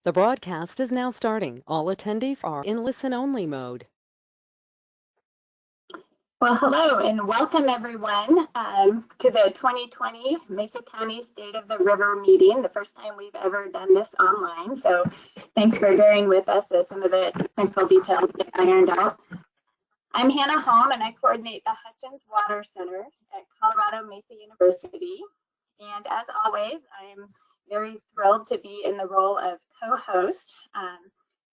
The broadcast is now starting. All attendees are in listen-only mode. Well, hello and welcome everyone to the 2020 Mesa County State of the River meeting, the first time we've ever done this online. So thanks for bearing with us as some of the technical details get ironed out. I'm Hannah Holm and I coordinate the Hutchins Water Center at Colorado Mesa University. And as always, I'm very thrilled to be in the role of co-host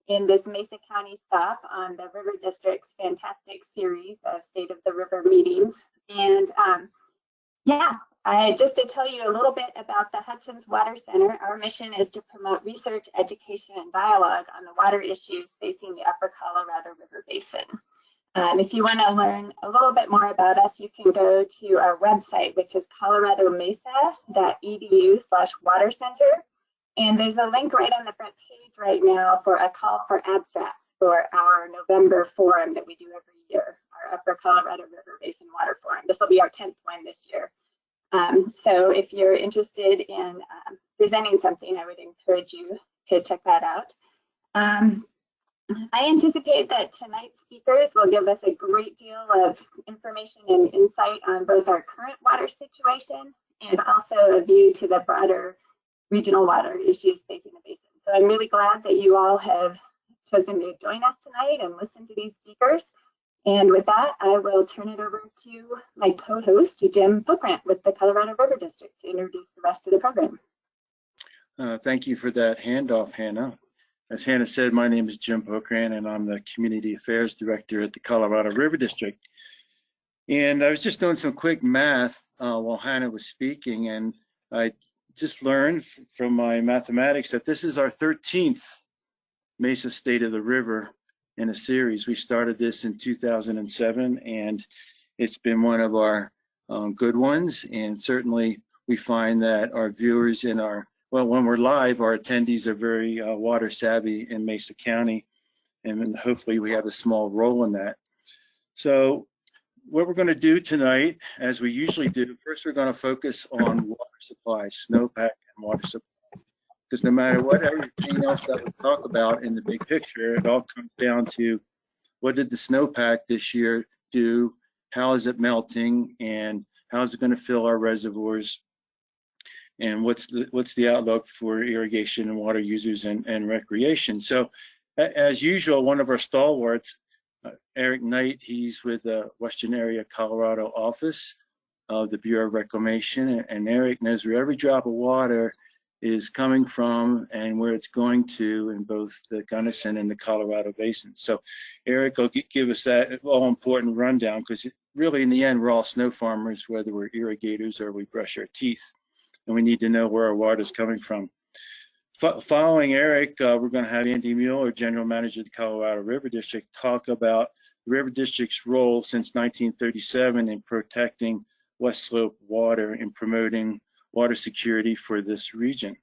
in this Mesa County stop on the River District's fantastic series of State of the River meetings. And just to tell you a little bit about the Hutchins Water Center, our mission is to promote research, education, and dialogue on the water issues facing the Upper Colorado River Basin. If you want to learn a little bit more about us, you can go to our website, which is coloradomesa.edu/watercenter. And there's a link right on the front page right now for a call for abstracts for our November forum that we do every year, our Upper Colorado River Basin Water Forum. This will be our 10th one this year. So if you're interested in presenting something, I would encourage you to check that out. I anticipate that tonight's speakers will give us a great deal of information and insight on both our current water situation and also a view to the broader regional water issues facing the basin. So I'm really glad that you all have chosen to join us tonight and listen to these speakers. And with that, I will turn it over to my co-host, Jim Pokrant with the Colorado River District to introduce the rest of the program. Thank you for that handoff, Hannah. As Hannah said, my name is Jim Pokrant and I'm the Community Affairs Director at the Colorado River District. And I was just doing some quick math while Hannah was speaking, and I just learned from my mathematics that this is our 13th Mesa State of the River in a series. We started this in 2007 and it's been one of our good ones. And certainly we find that our viewers in when we're live, our attendees are very water savvy in Mesa County, and hopefully we have a small role in that. So what we're going to do tonight, as we usually do, first we're going to focus on water supply, snowpack and water supply. Because no matter what everything else that we talk about in the big picture, it all comes down to what did the snowpack this year do, how is it melting, and how is it going to fill our reservoirs, and what's the outlook for irrigation and water users and recreation. So as usual, one of our stalwarts, Eric Knight, he's with the Western Area Colorado office of the Bureau of Reclamation, and Eric knows where every drop of water is coming from and where it's going to in both the Gunnison and the Colorado Basin. So Eric will give us that all important rundown, because really in the end we're all snow farmers, whether we're irrigators or we brush our teeth, and we need to know where our water is coming from. Following Eric, we're going to have Andy Mueller, General Manager of the Colorado River District, talk about the River District's role since 1937 in protecting West Slope water and promoting water security for this region.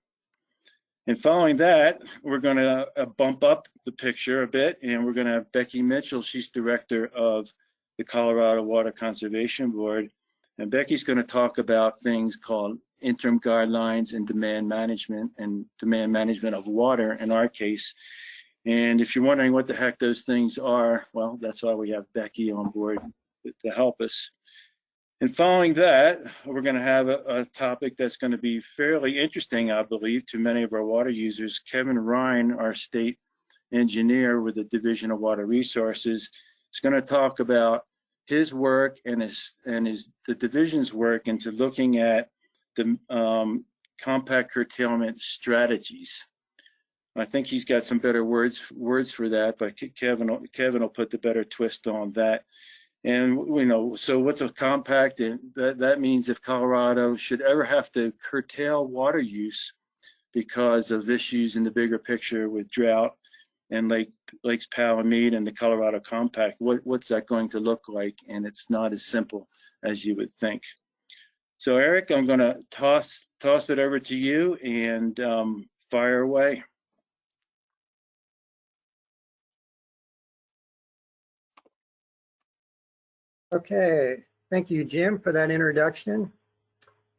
And following that, we're going to bump up the picture a bit, and we're going to have Becky Mitchell. She's Director of the Colorado Water Conservation Board. And Becky's going to talk about things called Interim Guidelines and demand management of water in our case. And if you're wondering what the heck those things are, well, that's why we have Becky on board to help us. And following that, we're going to have a topic that's going to be fairly interesting, I believe, to many of our water users. Kevin Ryan, our state engineer with the Division of Water Resources, is going to talk about his work and the division's work into looking at the compact curtailment strategies. I think he's got some better words for that, but Kevin will put the better twist on that. And so what's a compact? And that means if Colorado should ever have to curtail water use because of issues in the bigger picture with drought and Lakes Powell and Mead and the Colorado Compact, what's that going to look like? And it's not as simple as you would think. So Eric, I'm going to toss it over to you and fire away. Okay, thank you, Jim, for that introduction.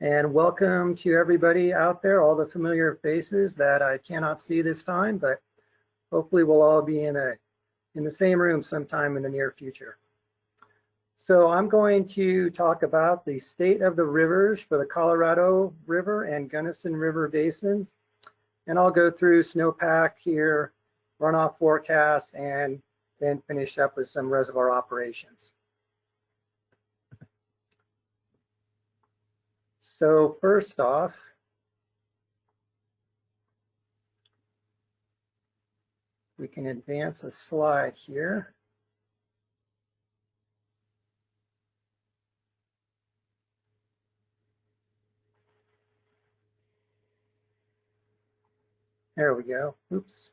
And welcome to everybody out there, all the familiar faces that I cannot see this time, but hopefully we'll all be in the same room sometime in the near future. So I'm going to talk about the state of the rivers for the Colorado River and Gunnison River basins. And I'll go through snowpack here, runoff forecasts, and then finish up with some reservoir operations. So first off, we can advance a slide here. There we go. Oops.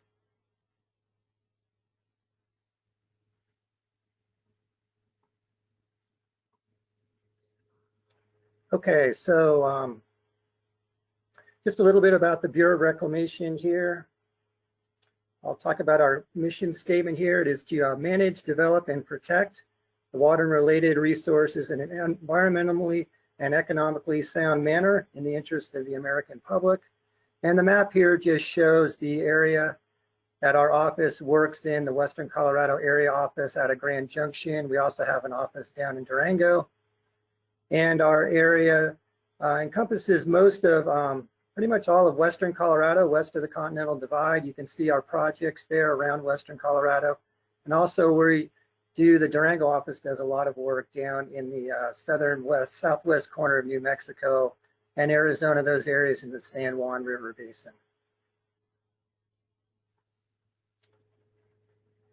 Okay, so just a little bit about the Bureau of Reclamation here. I'll talk about our mission statement here. It is to manage, develop, and protect the water and related resources in an environmentally and economically sound manner in the interest of the American public. And the map here just shows the area that our office works in, the Western Colorado area office out of Grand Junction. We also have an office down in Durango. And our area encompasses most of, pretty much all of Western Colorado, west of the Continental Divide. You can see our projects there around Western Colorado. And also we do, the Durango office does a lot of work down in the southwest corner of New Mexico and Arizona, those areas in the San Juan River Basin.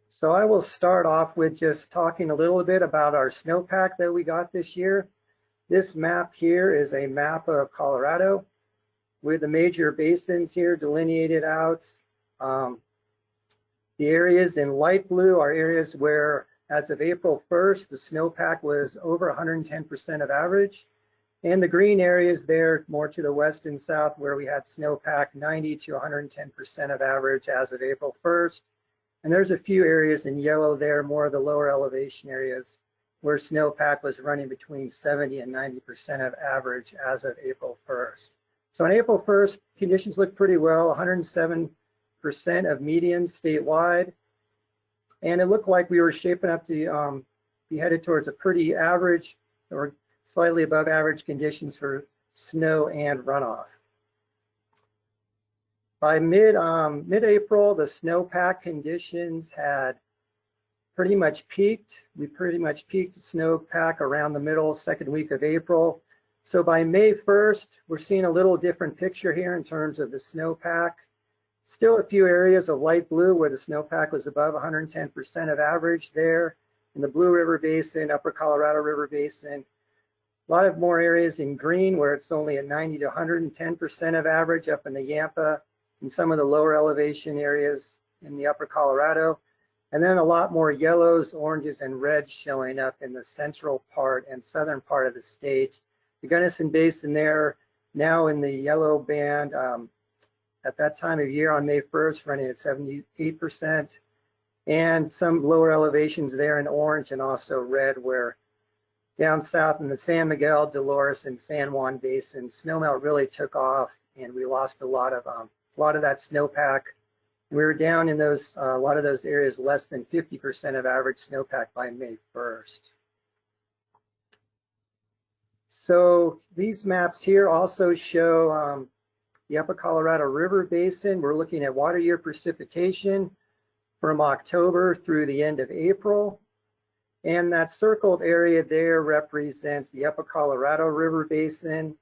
So I will start off with just talking a little bit about our snowpack that we got this year. This map here is a map of Colorado with the major basins here delineated out. The areas in light blue are areas where, as of April 1st, the snowpack was over 110% of average. And the green areas there, more to the west and south, where we had snowpack 90 to 110% of average as of April 1st. And there's a few areas in yellow there, more of the lower elevation areas, where snowpack was running between 70 and 90% of average as of April 1st. So on April 1st, conditions looked pretty well, 107% of median statewide. And it looked like we were shaping up to be headed towards a pretty average or slightly above average conditions for snow and runoff. By mid-April, the snowpack conditions had pretty much peaked. We pretty much peaked snowpack around the middle, second week of April. So by May 1st, we're seeing a little different picture here in terms of the snowpack. Still a few areas of light blue where the snowpack was above 110% of average there in the Blue River Basin, Upper Colorado River Basin. A lot of more areas in green where it's only at 90 to 110% of average up in the Yampa and some of the lower elevation areas in the Upper Colorado. And then a lot more yellows, oranges, and reds showing up in the central part and southern part of the state. The Gunnison Basin there, now in the yellow band, at that time of year on May 1st, running at 78%. And some lower elevations there in orange and also red, where down south in the San Miguel, Dolores, and San Juan Basin, snowmelt really took off, and we lost a lot of that snowpack. We were down in those a lot of those areas less than 50% of average snowpack by May 1st. So these maps here also show the Upper Colorado River Basin. We're looking at water year precipitation from October through the end of April. And that circled area there represents the Upper Colorado River Basin.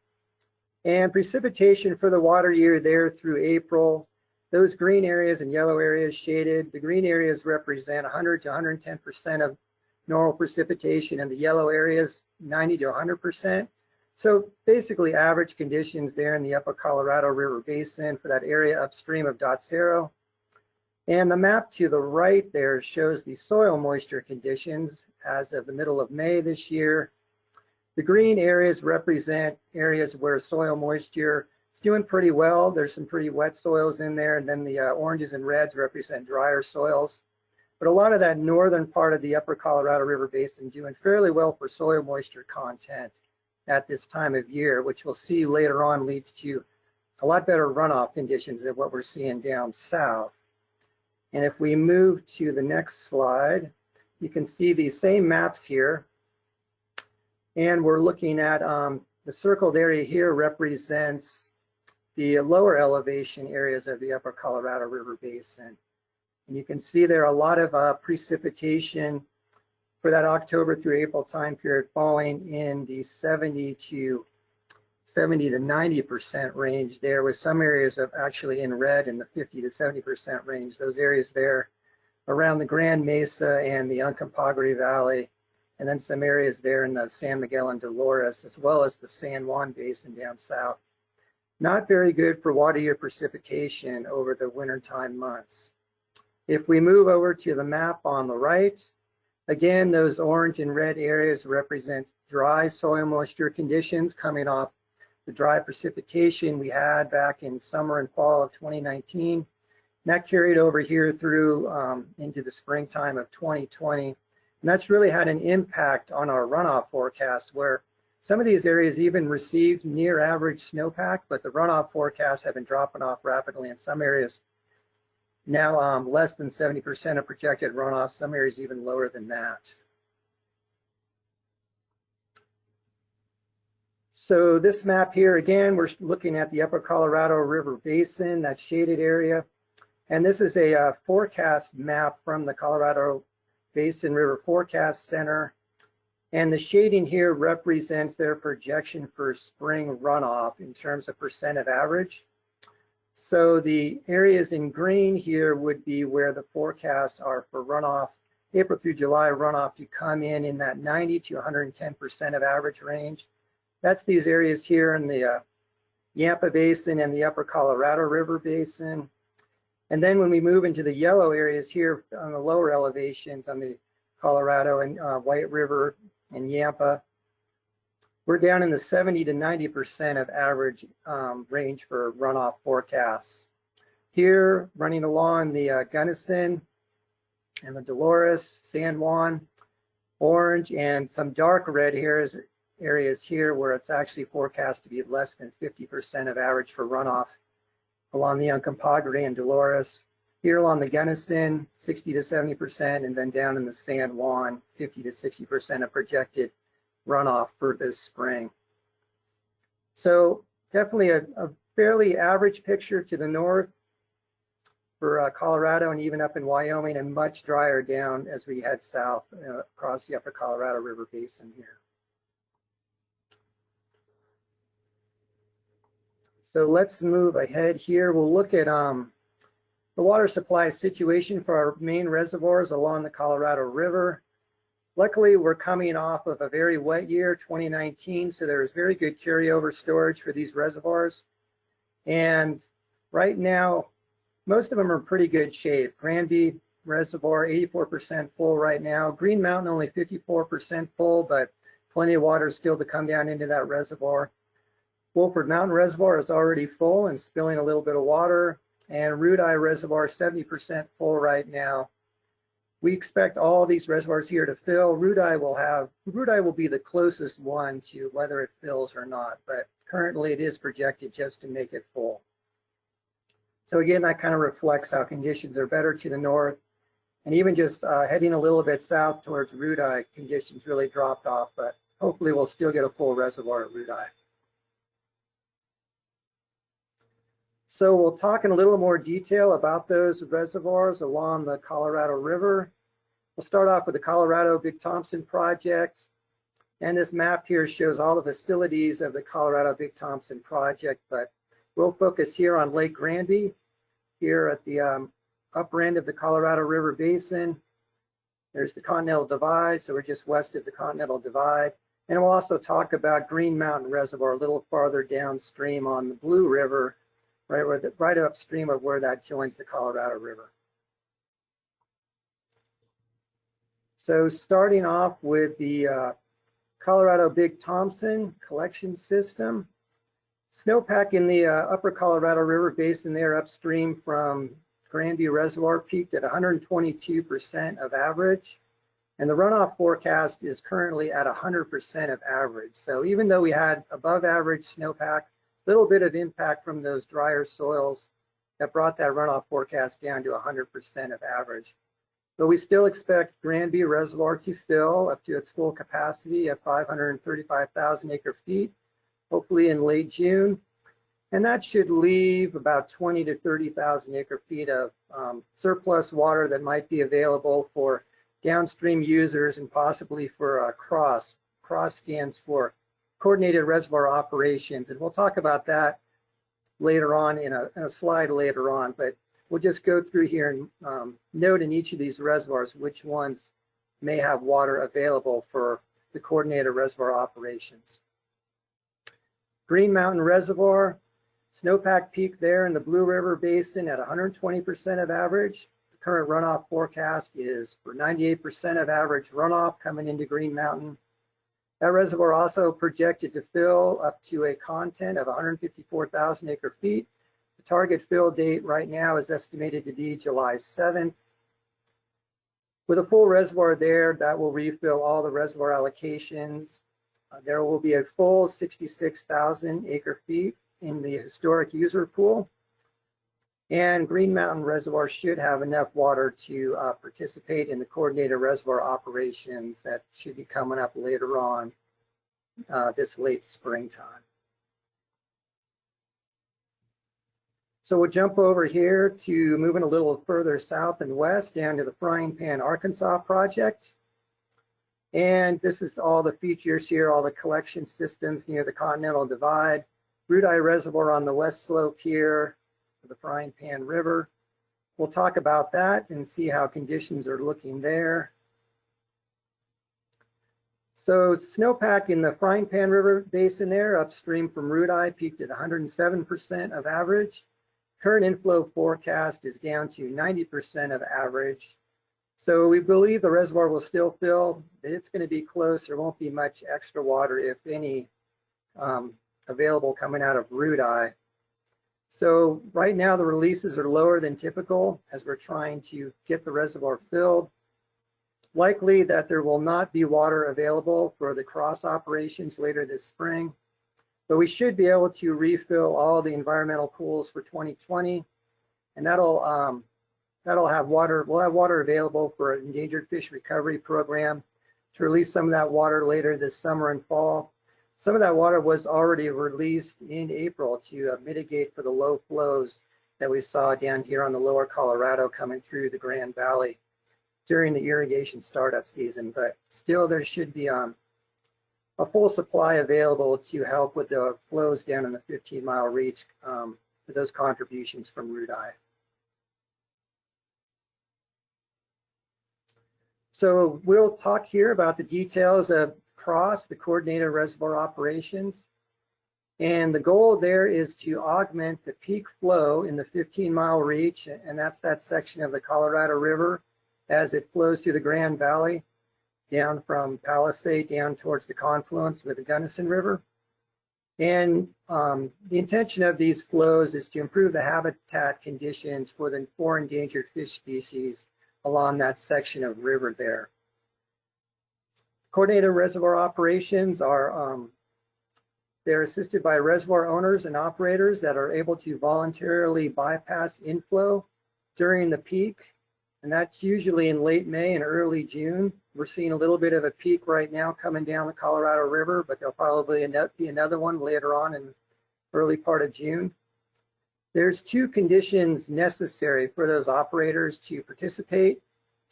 And precipitation for the water year there through April, those green areas and yellow areas shaded, the green areas represent 100 to 110% of normal precipitation, and the yellow areas 90 to 100%. So basically average conditions there in the Upper Colorado River Basin for that area upstream of Dot Cero. And the map to the right there shows the soil moisture conditions as of the middle of May this year. The green areas represent areas where soil moisture is doing pretty well. There's some pretty wet soils in there, and then the oranges and reds represent drier soils. But a lot of that northern part of the Upper Colorado River Basin doing fairly well for soil moisture content. at this time of year, which we'll see later on leads to a lot better runoff conditions than what we're seeing down south. And if we move to the next slide, you can see these same maps here. And we're looking at the circled area here represents the lower elevation areas of the upper Colorado River Basin. And you can see there are a lot of precipitation for that October through April time period falling in the 70 to 90% range there, with some areas of actually in red in the 50 to 70% range. Those areas there around the Grand Mesa and the Uncompahgre Valley, and then some areas there in the San Miguel and Dolores, as well as the San Juan Basin down south. Not very good for water year precipitation over the wintertime months. If we move over to the map on the right, again, those orange and red areas represent dry soil moisture conditions coming off the dry precipitation we had back in summer and fall of 2019. And that carried over here through into the springtime of 2020. And that's really had an impact on our runoff forecast, where some of these areas even received near average snowpack, but the runoff forecasts have been dropping off rapidly in some areas. Now less than 70% of projected runoff, some areas even lower than that. So this map here, again, we're looking at the upper Colorado River Basin, that shaded area. And this is a forecast map from the Colorado Basin River Forecast Center. And the shading here represents their projection for spring runoff in terms of percent of average. So the areas in green here would be where the forecasts are for runoff, April through July runoff, to come in that 90 to 110% of average range. That's these areas here in the Yampa Basin and the upper Colorado River Basin. And then when we move into the yellow areas here on the lower elevations on the Colorado and White River and Yampa, we're down in the 70 to 90% of average range for runoff forecasts. Here, running along the Gunnison and the Dolores, San Juan, orange, and some dark red areas here where it's actually forecast to be less than 50% of average for runoff along the Uncompahgre and Dolores. Here along the Gunnison, 60 to 70%, and then down in the San Juan, 50 to 60% of projected runoff for this spring. So definitely a fairly average picture to the north for Colorado and even up in Wyoming, and much drier down as we head south across the upper Colorado River Basin here. So let's move ahead here. We'll look at the water supply situation for our main reservoirs along the Colorado River. Luckily, we're coming off of a very wet year, 2019, so there's very good carryover storage for these reservoirs. And right now, most of them are in pretty good shape. Granby Reservoir, 84% full right now. Green Mountain, only 54% full, but plenty of water still to come down into that reservoir. Wolford Mountain Reservoir is already full and spilling a little bit of water. And Rudeye Reservoir, 70% full right now. We expect all these reservoirs here to fill. Rudeye will be the closest one to whether it fills or not, but currently it is projected just to make it full. So again, that kind of reflects how conditions are better to the north, and even just heading a little bit south towards Rudeye, conditions really dropped off, but hopefully we'll still get a full reservoir at Rudeye. So we'll talk in a little more detail about those reservoirs along the Colorado River. We'll start off with the Colorado Big Thompson Project. And this map here shows all the facilities of the Colorado Big Thompson Project, but we'll focus here on Lake Granby, here at the upper end of the Colorado River Basin. There's the Continental Divide, so we're just west of the Continental Divide. And we'll also talk about Green Mountain Reservoir a little farther downstream on the Blue River, right upstream of where that joins the Colorado River. So starting off with the Colorado Big Thompson collection system. Snowpack in the upper Colorado River Basin there upstream from Granby Reservoir peaked at 122% of average And the runoff forecast is currently at 100% of average. So even though we had above average snowpack, a little bit of impact from those drier soils that brought that runoff forecast down to 100% of average. But we still expect Granby Reservoir to fill up to its full capacity of 535,000 acre feet, hopefully in late June. And that should leave about 20 to 30,000 acre feet of surplus water that might be available for downstream users and possibly for CROSS. CROSS stands for Coordinated Reservoir Operations. And we'll talk about that later on in a slide later on. But we'll just go through here and note in each of these reservoirs which ones may have water available for the Coordinated Reservoir Operations. Green Mountain Reservoir, snowpack peak there in the Blue River Basin at 120% of average. The current runoff forecast is for 98% of average runoff coming into Green Mountain. That reservoir also projected to fill up to a content of 154,000 acre feet. The target fill date right now is estimated to be July 7th. With a full reservoir there, that will refill all the reservoir allocations. There will be a full 66,000 acre feet in the historic user pool. And Green Mountain Reservoir should have enough water to participate in the coordinated reservoir operations that should be coming up later on this late springtime. So we'll jump over here to moving a little further south and west down to the Fryingpan-Arkansas Project. And this is all the features here, all the collection systems near the Continental Divide. Rudeye Reservoir on the west slope here, the Fryingpan River. We'll talk about that and see how conditions are looking there. So snowpack in the Fryingpan River Basin there, upstream from Rudeye, peaked at 107% of average. Current inflow forecast is down to 90% of average. So we believe the reservoir will still fill. It's going to be close. There won't be much extra water, if any, available coming out of Rudeye. So right now the releases are lower than typical as we're trying to get the reservoir filled. Likely that there will not be water available for the cross operations later this spring, but we should be able to refill all the environmental pools for 2020, and that'll have water. We'll have water available for an endangered fish recovery program to release some of that water later this summer and fall. Some of that water was already released in April to mitigate for the low flows that we saw down here on the lower Colorado coming through the Grand Valley during the irrigation startup season. But still, there should be a full supply available to help with the flows down in the 15-mile reach for those contributions from Rudeye. So we'll talk here about the details of CROSS, the Coordinated Reservoir Operations. And the goal there is to augment the peak flow in the 15-mile reach, and that's that section of the Colorado River as it flows through the Grand Valley, down from Palisade down towards the confluence with the Gunnison River. And the intention of these flows is to improve the habitat conditions for the 4 endangered fish species along that section of river there. Coordinated reservoir operations are they're assisted by reservoir owners and operators that are able to voluntarily bypass inflow during the peak, and that's usually in late May and early June. We're seeing a little bit of a peak right now coming down the Colorado River, but there'll probably be another one later on in early part of June. There's 2 conditions necessary for those operators to participate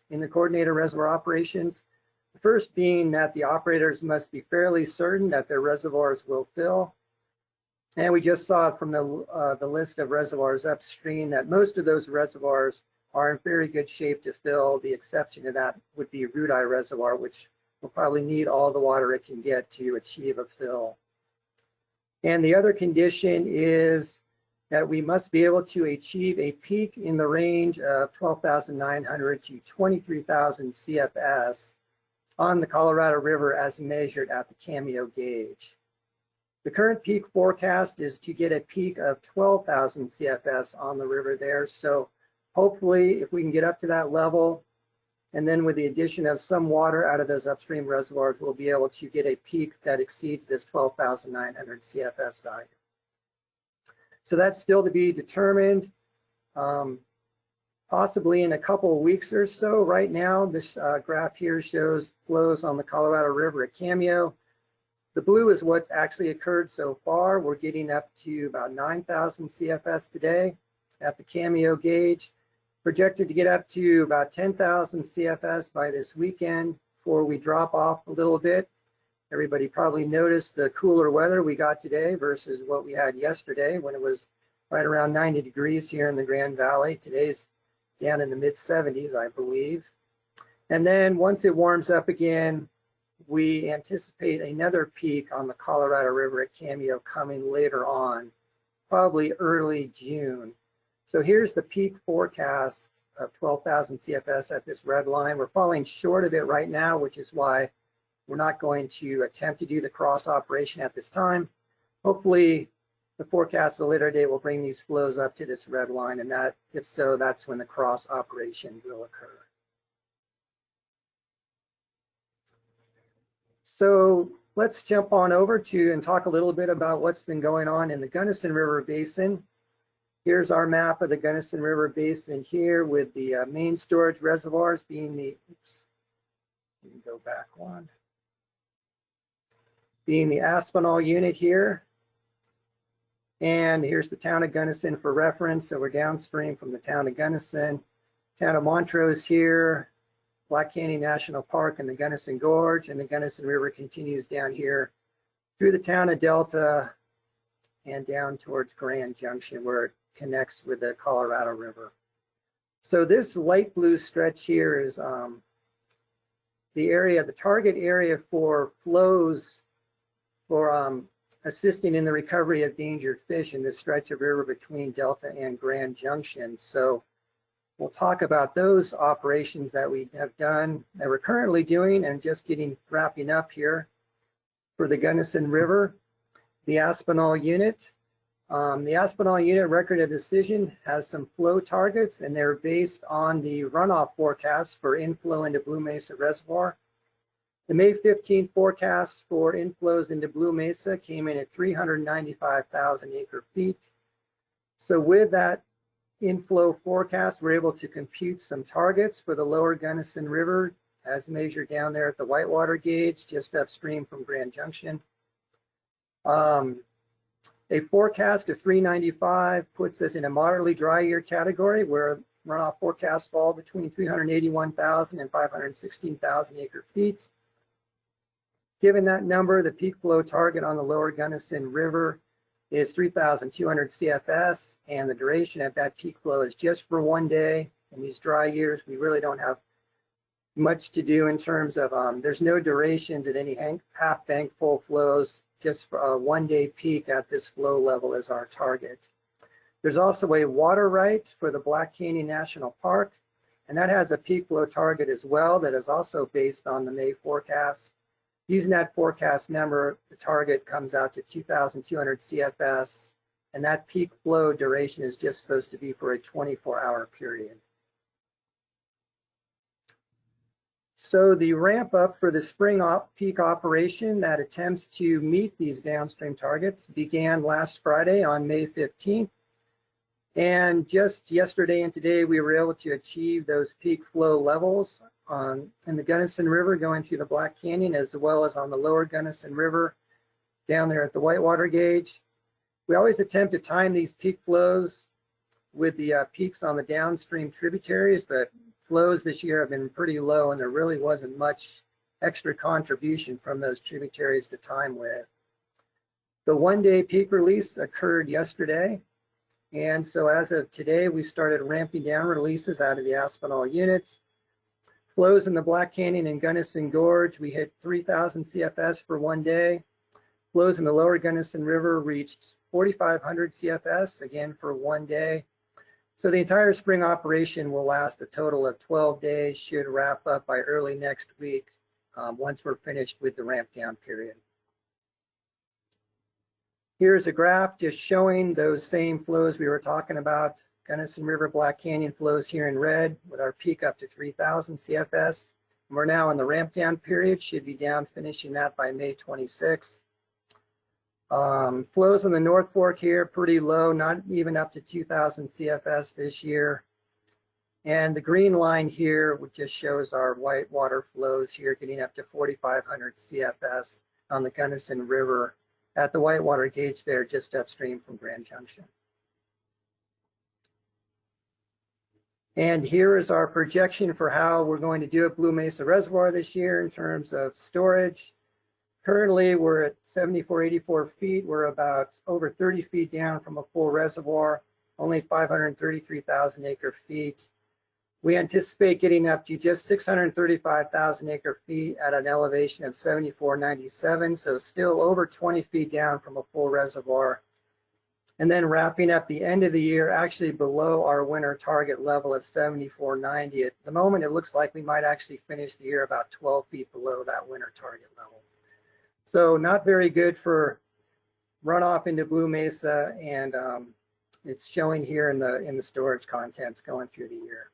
in the coordinated reservoir operations. The first being that the operators must be fairly certain that their reservoirs will fill. And we just saw from the list of reservoirs upstream that most of those reservoirs are in very good shape to fill. The exception to that would be Rudeye Reservoir, which will probably need all the water it can get to achieve a fill. And the other condition is that we must be able to achieve a peak in the range of 12,900 to 23,000 CFS on the Colorado River as measured at the Cameo gauge. The current peak forecast is to get a peak of 12,000 CFS on the river there. So hopefully if we can get up to that level And then with the addition of some water out of those upstream reservoirs, we'll be able to get a peak that exceeds this 12,900 CFS value. So that's still to be determined, possibly in a couple of weeks or so. Right now, this graph here shows flows on the Colorado River at Cameo. The blue is what's actually occurred so far. We're getting up to about 9,000 CFS today at the Cameo gauge. Projected to get up to about 10,000 CFS by this weekend before we drop off a little bit. Everybody probably noticed the cooler weather we got today versus what we had yesterday when it was right around 90 degrees here in the Grand Valley. Today's down in the mid 70s, I believe. And then once it warms up again, we anticipate another peak on the Colorado River at Cameo coming later on, probably early June. So here's the peak forecast of 12,000 CFS at this red line. We're falling short of it right now, which is why we're not going to attempt to do the cross operation at this time. Hopefully, the forecast a later day will bring these flows up to this red line, and that, if so, that's when the cross operation will occur. So let's jump on over to and talk a little bit about what's been going on in the Gunnison River Basin. Here's our map of the Gunnison River Basin here with the main storage reservoirs being the, oops, let me go back one, being the Aspinall unit here. And here's the town of Gunnison for reference. So we're downstream from the town of Gunnison. Town of Montrose here, Black Canyon National Park and the Gunnison Gorge, and the Gunnison River continues down here through the town of Delta and down towards Grand Junction where it connects with the Colorado River. So this light blue stretch here is the area, the target area for flows for assisting in the recovery of endangered fish in this stretch of river between Delta and Grand Junction. So we'll talk about those operations that we have done, that we're currently doing and just wrapping up here for the Gunnison River. The Aspinall unit. The Aspinall unit record of decision has some flow targets, and they're based on the runoff forecast for inflow into Blue Mesa Reservoir. The May 15th forecast for inflows into Blue Mesa came in at 395,000 acre feet. So with that inflow forecast, we're able to compute some targets for the lower Gunnison River as measured down there at the Whitewater gauge, just upstream from Grand Junction. A forecast of 395 puts us in a moderately dry year category where runoff forecasts fall between 381,000 and 516,000 acre feet. Given that number, the peak flow target on the lower Gunnison River is 3,200 CFS, and the duration at that peak flow is just for one day. In these dry years, we really don't have much to do in terms of, there's no durations at any half bank full flows. Just for a one-day peak at this flow level is our target. There's also a water right for the Black Canyon National Park, and that has a peak flow target as well that is also based on the May forecast. Using that forecast number, the target comes out to 2,200 CFS, and that peak flow duration is just supposed to be for a 24-hour period. So the ramp up for the spring peak operation that attempts to meet these downstream targets began last Friday on May 15th. And just yesterday and today, we were able to achieve those peak flow levels in the Gunnison River going through the Black Canyon, as well as on the lower Gunnison River down there at the Whitewater gauge. We always attempt to time these peak flows with the peaks on the downstream tributaries, but flows this year have been pretty low, and there really wasn't much extra contribution from those tributaries to time with. The one-day peak release occurred yesterday, and so as of today, we started ramping down releases out of the Aspinall units. Flows in the Black Canyon and Gunnison Gorge, we hit 3,000 CFS for one day. Flows in the lower Gunnison River reached 4,500 CFS, again for one day. So the entire spring operation will last a total of 12 days, should wrap up by early next week once we're finished with the ramp down period. Here's a graph just showing those same flows we were talking about Gunnison River Black Canyon flows here in red with our peak up to 3,000 CFS. And we're now in the ramp down period, should be down finishing that by May 26th. Flows on the North Fork here, pretty low, not even up to 2,000 CFS this year. And the green line here, which just shows our white water flows here, getting up to 4,500 CFS on the Gunnison River at the whitewater gauge there, just upstream from Grand Junction. And here is our projection for how we're going to do at Blue Mesa Reservoir this year in terms of storage. Currently, we're at 7484 feet. We're about over 30 feet down from a full reservoir, only 533,000 acre feet. We anticipate getting up to just 635,000 acre feet at an elevation of 7497, so still over 20 feet down from a full reservoir. And then wrapping up the end of the year actually below our winter target level of 7490. At the moment, it looks like we might actually finish the year about 12 feet below that winter target level. So not very good for runoff into Blue Mesa, and it's showing here in the storage contents going through the year.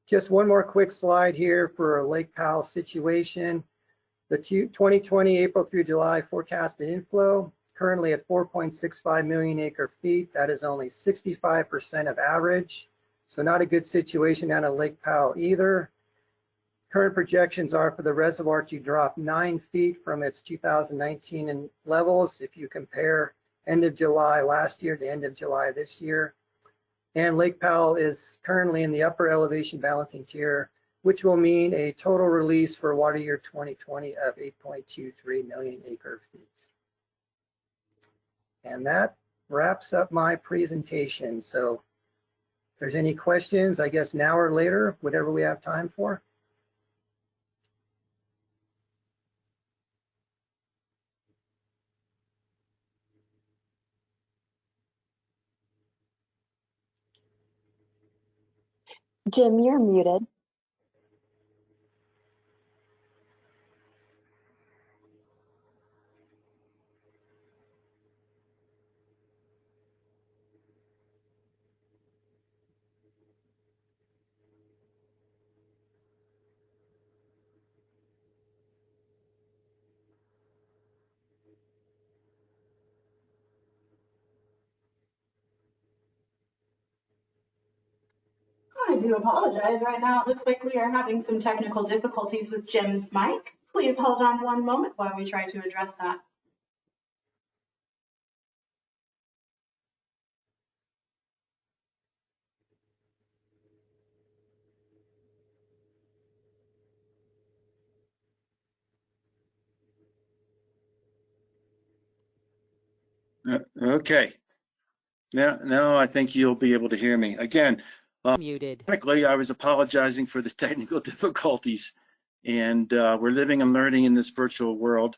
Just one more quick slide here for Lake Powell situation. The 2020 April through July forecasted inflow, currently at 4.65 million acre feet. That is only 65% of average. So not a good situation down at Lake Powell either. Current projections are for the reservoir to drop 9 feet from its 2019 levels if you compare end of July last year to end of July this year. And Lake Powell is currently in the upper elevation balancing tier, which will mean a total release for water year 2020 of 8.23 million acre feet. And that wraps up my presentation. So if there's any questions, I guess now or later, whatever we have time for. Jim, you're muted. I do apologize. Right now, it looks like we are having some technical difficulties with Jim's mic. Please hold on one moment while we try to address that. Okay. Now I think you'll be able to hear me. Again, Muted. technically, I was apologizing for the technical difficulties, and we're living and learning in this virtual world.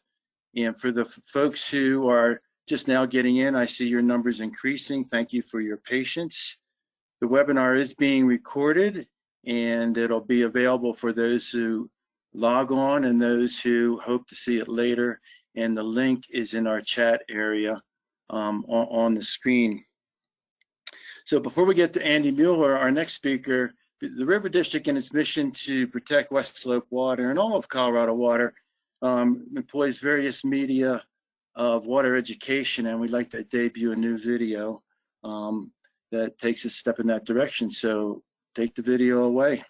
And for the folks who are just now getting in, I see your numbers increasing. Thank you for your patience. The webinar is being recorded, and it'll be available for those who log on and those who hope to see it later. And the link is in our chat area on the screen. So before we get to Andy Mueller, our next speaker, the River District and its mission to protect West Slope water and all of Colorado water employs various media of water education, and we'd like to debut a new video that takes a step in that direction. So take the video away.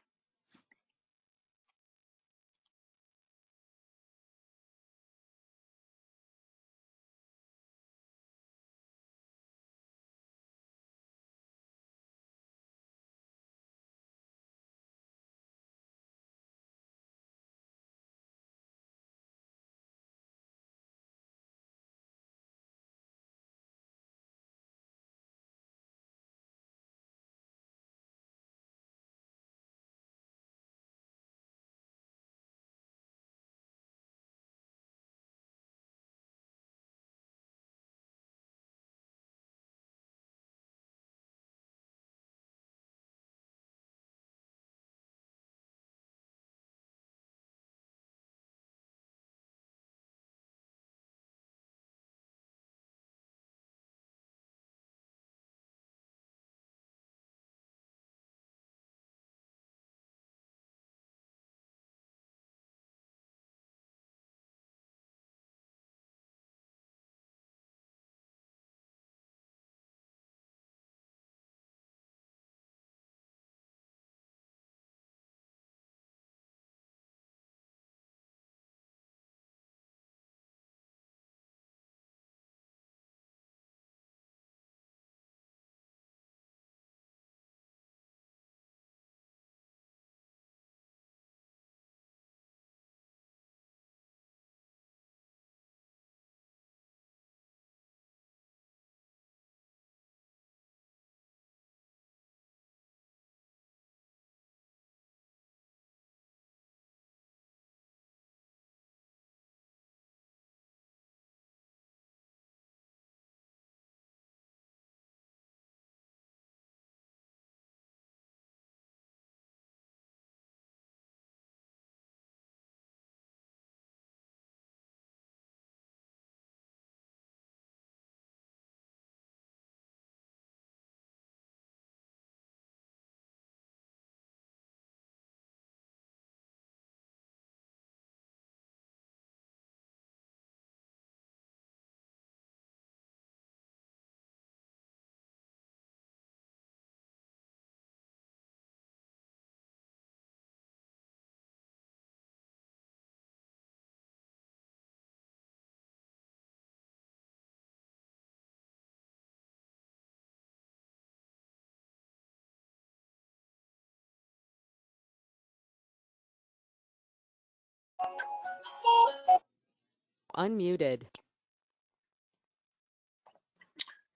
Unmuted.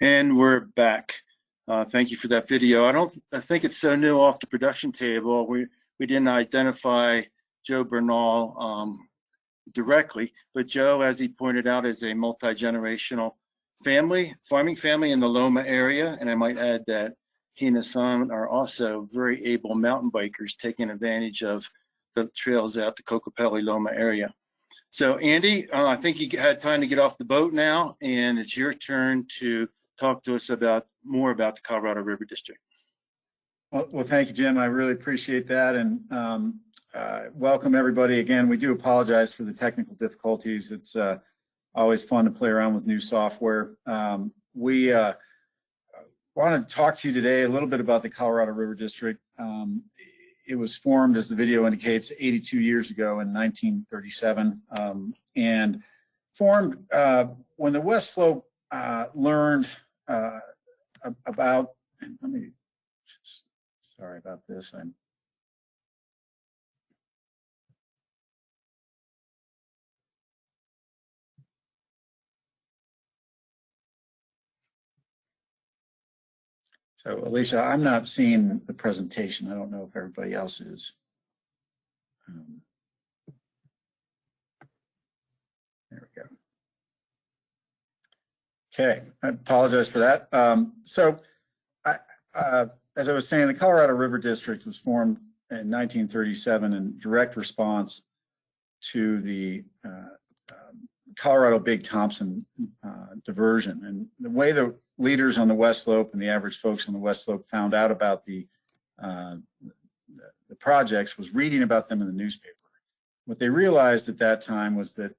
And we're back. Thank you for that video. I think it's so new off the production table. We didn't identify Joe Bernal directly, but Joe, as he pointed out, is a multi-generational farming family in the Loma area. And I might add that he and his son are also very able mountain bikers taking advantage of the trails out the Cocopelli Loma area. So Andy, I think you had time to get off the boat now, and it's your turn to talk to us more about the Colorado River District. Well, thank you, Jim. I really appreciate that, and welcome everybody. Again, we do apologize for the technical difficulties. It's always fun to play around with new software. We wanted to talk to you today a little bit about the Colorado River District. It was formed, as the video indicates, 82 years ago in 1937, and formed when the West Slope learned about, let me, sorry about this. So Alicia, I'm not seeing the presentation. I don't know if everybody else is. There we go. Okay, I apologize for that. As I was saying, the Colorado River District was formed in 1937 in direct response to the Colorado Big Thompson diversion. And the way the leaders on the West Slope and the average folks on the West Slope found out about the projects was reading about them in the newspaper. What they realized at that time was that,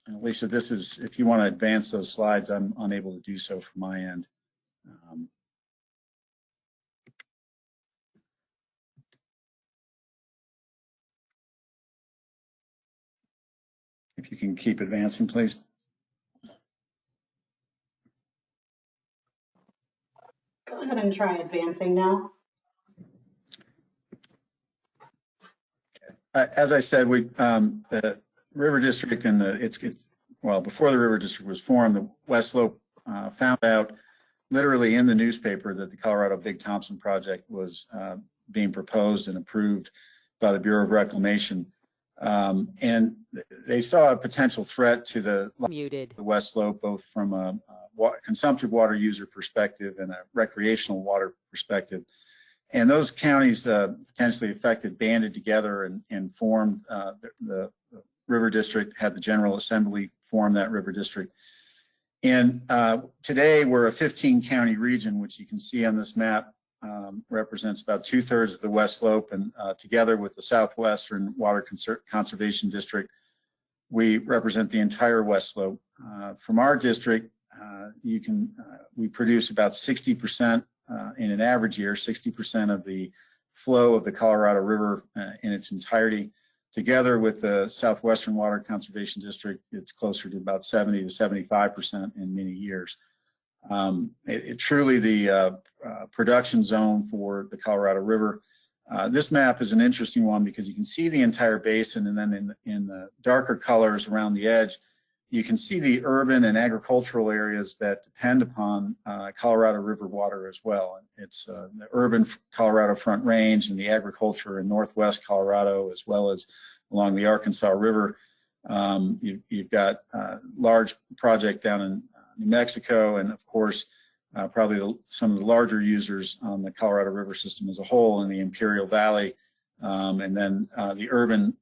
and Alicia, this is, if you want to advance those slides, I'm unable to do so from my end. If you can keep advancing, please. Go ahead and try advancing now. As I said, the River District and well, before the River District was formed, the West Slope found out literally in the newspaper that the Colorado Big Thompson Project was being proposed and approved by the Bureau of Reclamation. And they saw a potential threat to the West Slope, both from a consumptive water user perspective and a recreational water perspective. And those counties potentially affected banded together and formed the River District, had the General Assembly form that River District. And today we're a 15-county region, which you can see on this map, represents about 2/3 of the West Slope, and together with the Southwestern Water Conservation District, we represent the entire West Slope. From our district, we produce about 60% in an average year, 60% of the flow of the Colorado River in its entirety. Together with the Southwestern Water Conservation District, it's closer to about 70 to 75% in many years. Truly the production zone for the Colorado River. This map is an interesting one because you can see the entire basin, and then in the darker colors around the edge, you can see the urban and agricultural areas that depend upon Colorado River water as well. It's the urban Colorado Front Range and the agriculture in northwest Colorado, as well as along the Arkansas River. You've got a large project down in New Mexico, and of course, probably some of the larger users on the Colorado River system as a whole in the Imperial Valley, and then the urban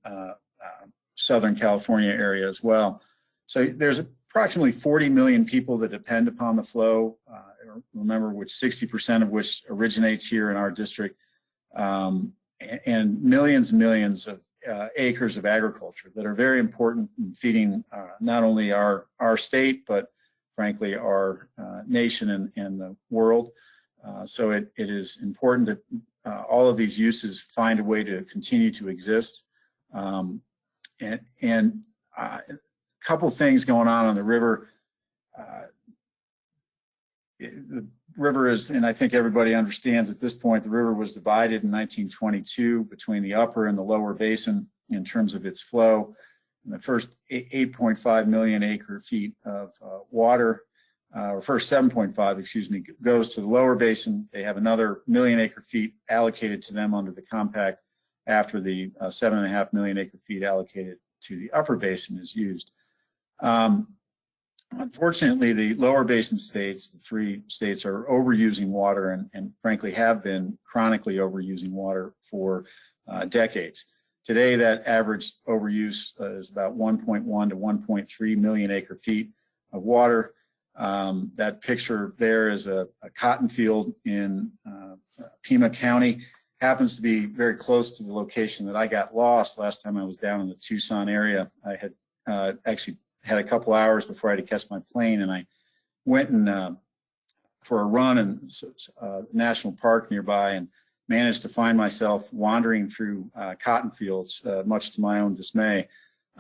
Southern California area as well. So there's approximately 40 million people that depend upon the flow, remember, which 60% of which originates here in our district, and millions and millions of acres of agriculture that are very important in feeding not only our state, but frankly our nation and the world. So it is important that all of these uses find a way to continue to exist. And couple things going on the river. The river is, and I think everybody understands at this point, the river was divided in 1922 between the upper and the lower basin. in terms of its flow. And the first 8.5 million acre feet of water, or first 7.5, excuse me, goes to the lower basin. They have another million acre feet allocated to them under the compact after the 7.5 million acre feet allocated to the upper basin is used. Unfortunately, the lower basin states, the 3 states, are overusing water and frankly have been chronically overusing water for decades. Today, that average overuse is about 1.1 to 1.3 million acre feet of water. That picture there is a cotton field in Pima County. Happens to be very close to the location that I got lost last time I was down in the Tucson area. I had actually had a couple hours before I had to catch my plane, and I went and for a run in a national park nearby, and managed to find myself wandering through cotton fields, much to my own dismay.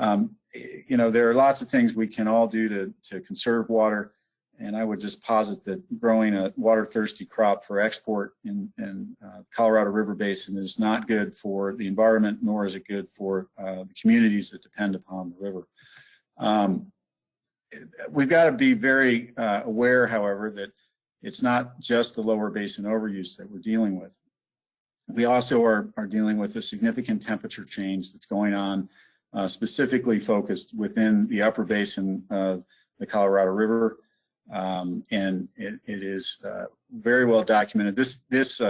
You know, there are lots of things we can all do to conserve water, and I would just posit that growing a water-thirsty crop for export in Colorado River Basin is not good for the environment, nor is it good for the communities that depend upon the river. We've got to be very aware, however, that it's not just the lower basin overuse that we're dealing with. We also are dealing with a significant temperature change that's going on, specifically focused within the upper basin of the Colorado River, and it is very well documented. This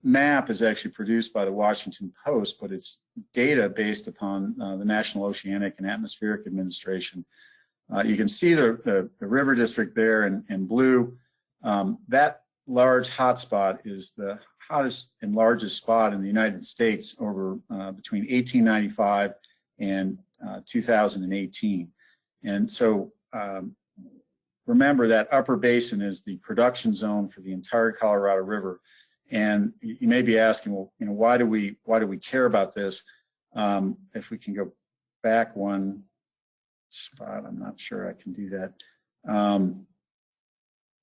map is actually produced by the Washington Post, but it's data based upon the National Oceanic and Atmospheric Administration. You can see the river district there in blue. That large hotspot is the hottest and largest spot in the United States over between 1895 and 2018. And so remember that upper basin is the production zone for the entire Colorado River. And you may be asking, well, you know, why do we care about this? If we can go back one spot, I'm not sure I can do that.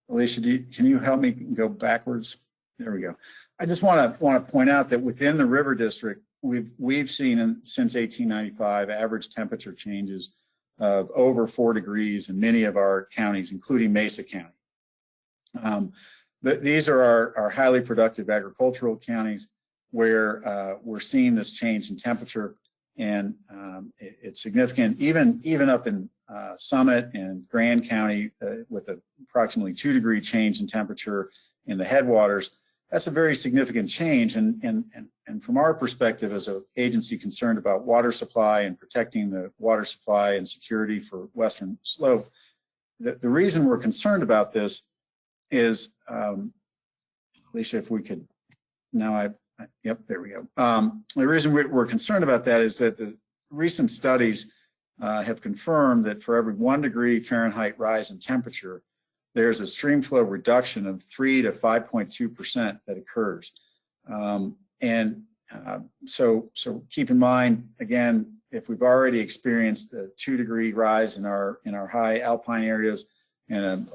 Alicia, can you help me go backwards? There we go. I just want to point out that within the river district, we've seen since 1895 average temperature changes of over 4 degrees in many of our counties, including Mesa County. These are our highly productive agricultural counties where we're seeing this change in temperature, and it's significant. Even up in Summit and Grand County, with an approximately 2 degree change in temperature in the headwaters, that's a very significant change. And from our perspective as an agency concerned about water supply and protecting the water supply and security for Western Slope, the reason we're concerned about this is, Alicia, if we could, yep, there we go. The reason we're concerned about that is that the recent studies have confirmed that for every 1 degree Fahrenheit rise in temperature, there's a streamflow reduction of 3 to 5.2% that occurs. So keep in mind, again, if we've already experienced a 2 degree rise in our high alpine areas and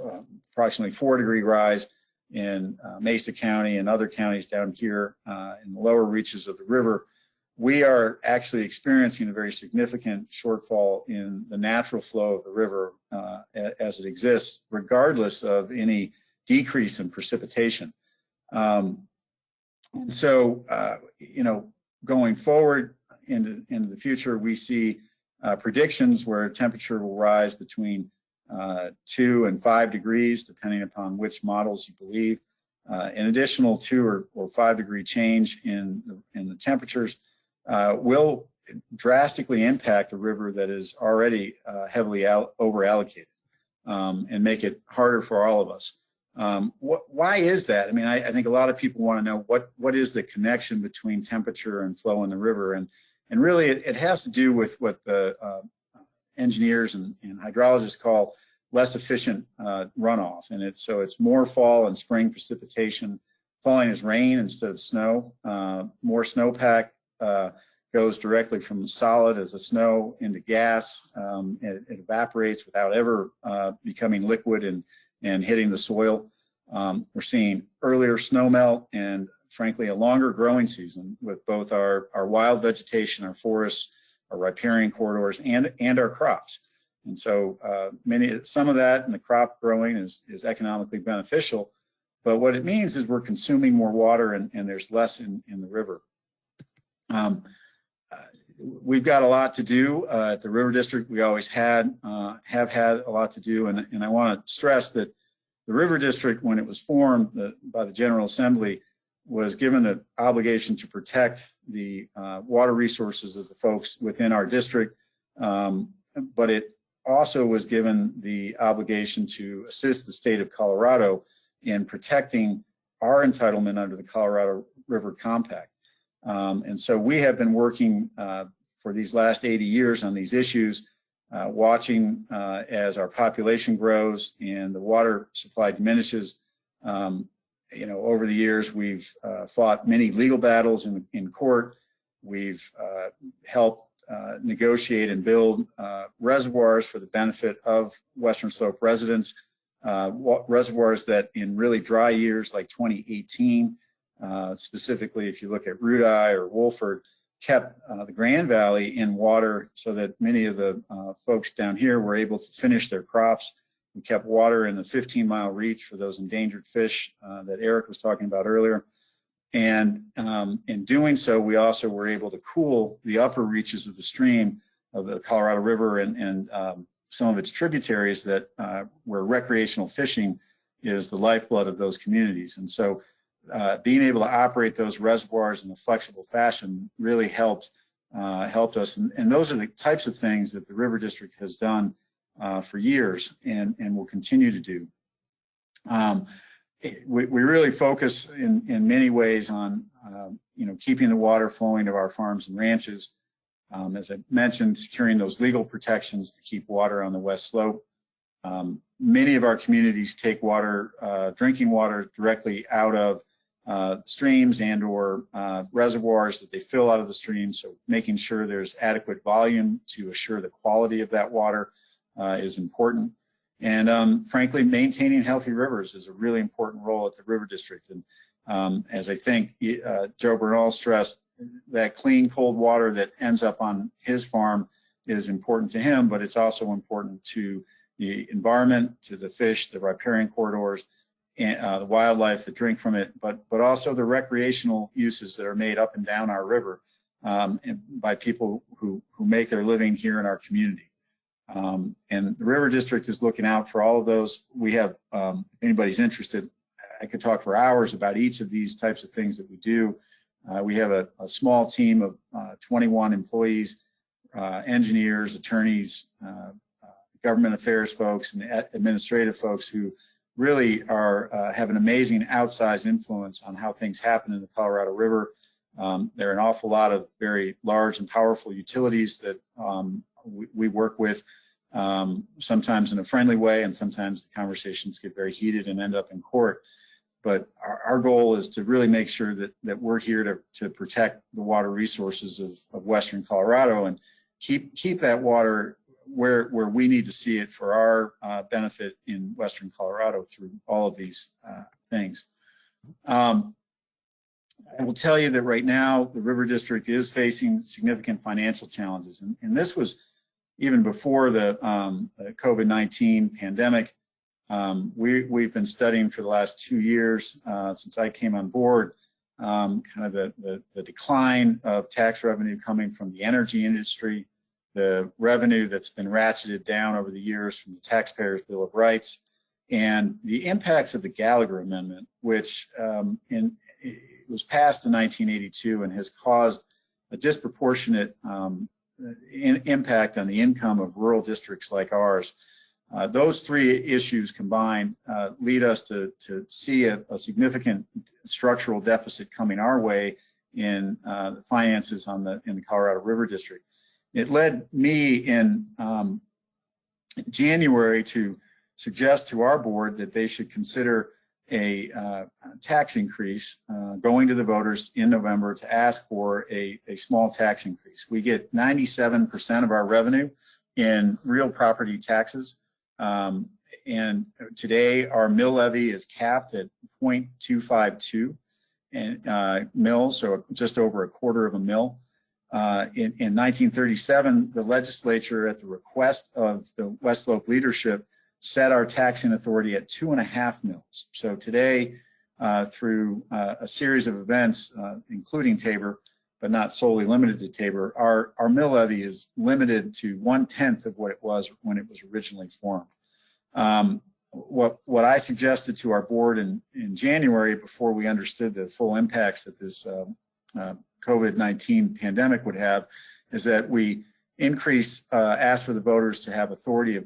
approximately 4 degree rise in Mesa County and other counties down here in the lower reaches of the river, we are actually experiencing a very significant shortfall in the natural flow of the river as it exists, regardless of any decrease in precipitation. And so, you know, going forward into the future, we see predictions where temperature will rise between 2 and 5 degrees, depending upon which models you believe. An additional 2 or 5 degree change in the temperatures will drastically impact a river that is already heavily over allocated and make it harder for all of us. Why is that? I mean, I think a lot of people want to know what is the connection between temperature and flow in the river, and really it has to do with what the engineers and hydrologists call less efficient runoff, and it's more fall and spring precipitation falling as rain instead of snow. More snowpack goes directly from solid as a snow into gas. It evaporates without ever becoming liquid and hitting the soil. We're seeing earlier snow melt and frankly a longer growing season with both our wild vegetation, our forests, riparian corridors, and our crops. And so some of that in the crop growing is economically beneficial, but what it means is we're consuming more water and there's less in the river. We've got a lot to do at the River District. We always have had a lot to do, and I want to stress that the River District, when it was formed by the General Assembly, was given the obligation to protect the water resources of the folks within our district, but it also was given the obligation to assist the state of Colorado in protecting our entitlement under the Colorado River Compact. And so we have been working for these last 80 years on these issues, watching as our population grows and the water supply diminishes. Over the years, we've fought many legal battles in court. We've helped negotiate and build reservoirs for the benefit of Western Slope residents, reservoirs that in really dry years like 2018, specifically if you look at Rudeye or Wolford, kept the Grand Valley in water so that many of the folks down here were able to finish their crops. We kept water in the 15-mile reach for those endangered fish that Eric was talking about earlier. And in doing so, we also were able to cool the upper reaches of the stream of the Colorado River and some of its tributaries that where recreational fishing is the lifeblood of those communities. And so being able to operate those reservoirs in a flexible fashion really helped us. And those are the types of things that the River District has done for years and will continue to do. We really focus in many ways on keeping the water flowing to our farms and ranches. As I mentioned, securing those legal protections to keep water on the West Slope. Many of our communities take water, drinking water, directly out of streams and or reservoirs that they fill out of the stream. So making sure there's adequate volume to assure the quality of that water is important. And frankly, maintaining healthy rivers is a really important role at the River District. And as I think Joe Bernal stressed, that clean, cold water that ends up on his farm is important to him, but it's also important to the environment, to the fish, the riparian corridors, and the wildlife that drink from it, but also the recreational uses that are made up and down our river and by people who make their living here in our community. And the River District is looking out for all of those. We have, if anybody's interested, I could talk for hours about each of these types of things that we do. We have a small team of 21 employees, engineers, attorneys, government affairs folks, and administrative folks who really have an amazing outsized influence on how things happen in the Colorado River. There are an awful lot of very large and powerful utilities that we work with, sometimes in a friendly way, and sometimes the conversations get very heated and end up in court. But our goal is to really make sure that we're here to protect the water resources of Western Colorado and keep that water where we need to see it for our benefit in Western Colorado through all of these things. I will tell you that right now the River District is facing significant financial challenges, and this was even before the COVID-19 pandemic. We've been studying for the last 2 years since I came on board, kind of the decline of tax revenue coming from the energy industry, the revenue that's been ratcheted down over the years from the Taxpayers' Bill of Rights, and the impacts of the Gallagher Amendment, which it was passed in 1982 and has caused a disproportionate impact on the income of rural districts like ours. Those three issues combined lead us to see a significant structural deficit coming our way in the finances in the Colorado River District. It led me in January to suggest to our board that they should consider a tax increase going to the voters in November to ask for a small tax increase. We get 97% of our revenue in real property taxes. And today our mill levy is capped at 0.252 mil, so just over a quarter of a mil. In 1937, the legislature, at the request of the West Slope leadership, set our taxing authority at 2.5 mils. So today, through a series of events, including Tabor, but not solely limited to Tabor, our mill levy is limited to 1/10 of what it was when it was originally formed. What I suggested to our board in January, before we understood the full impacts that this COVID-19 pandemic would have, is that we ask for the voters to have authority of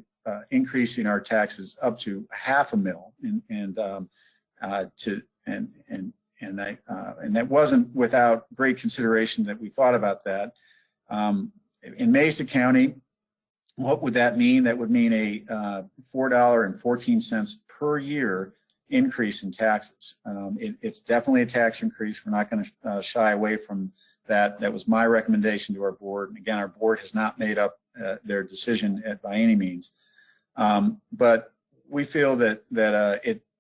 increasing our taxes up to 0.5 mil, and that wasn't without great consideration that we thought about that. In Mesa County, what would that mean? That would mean a $4.14 per year increase in taxes. It's definitely a tax increase. We're not going to shy away from that. That was my recommendation to our board. And again, our board has not made up their decision by any means. But we feel that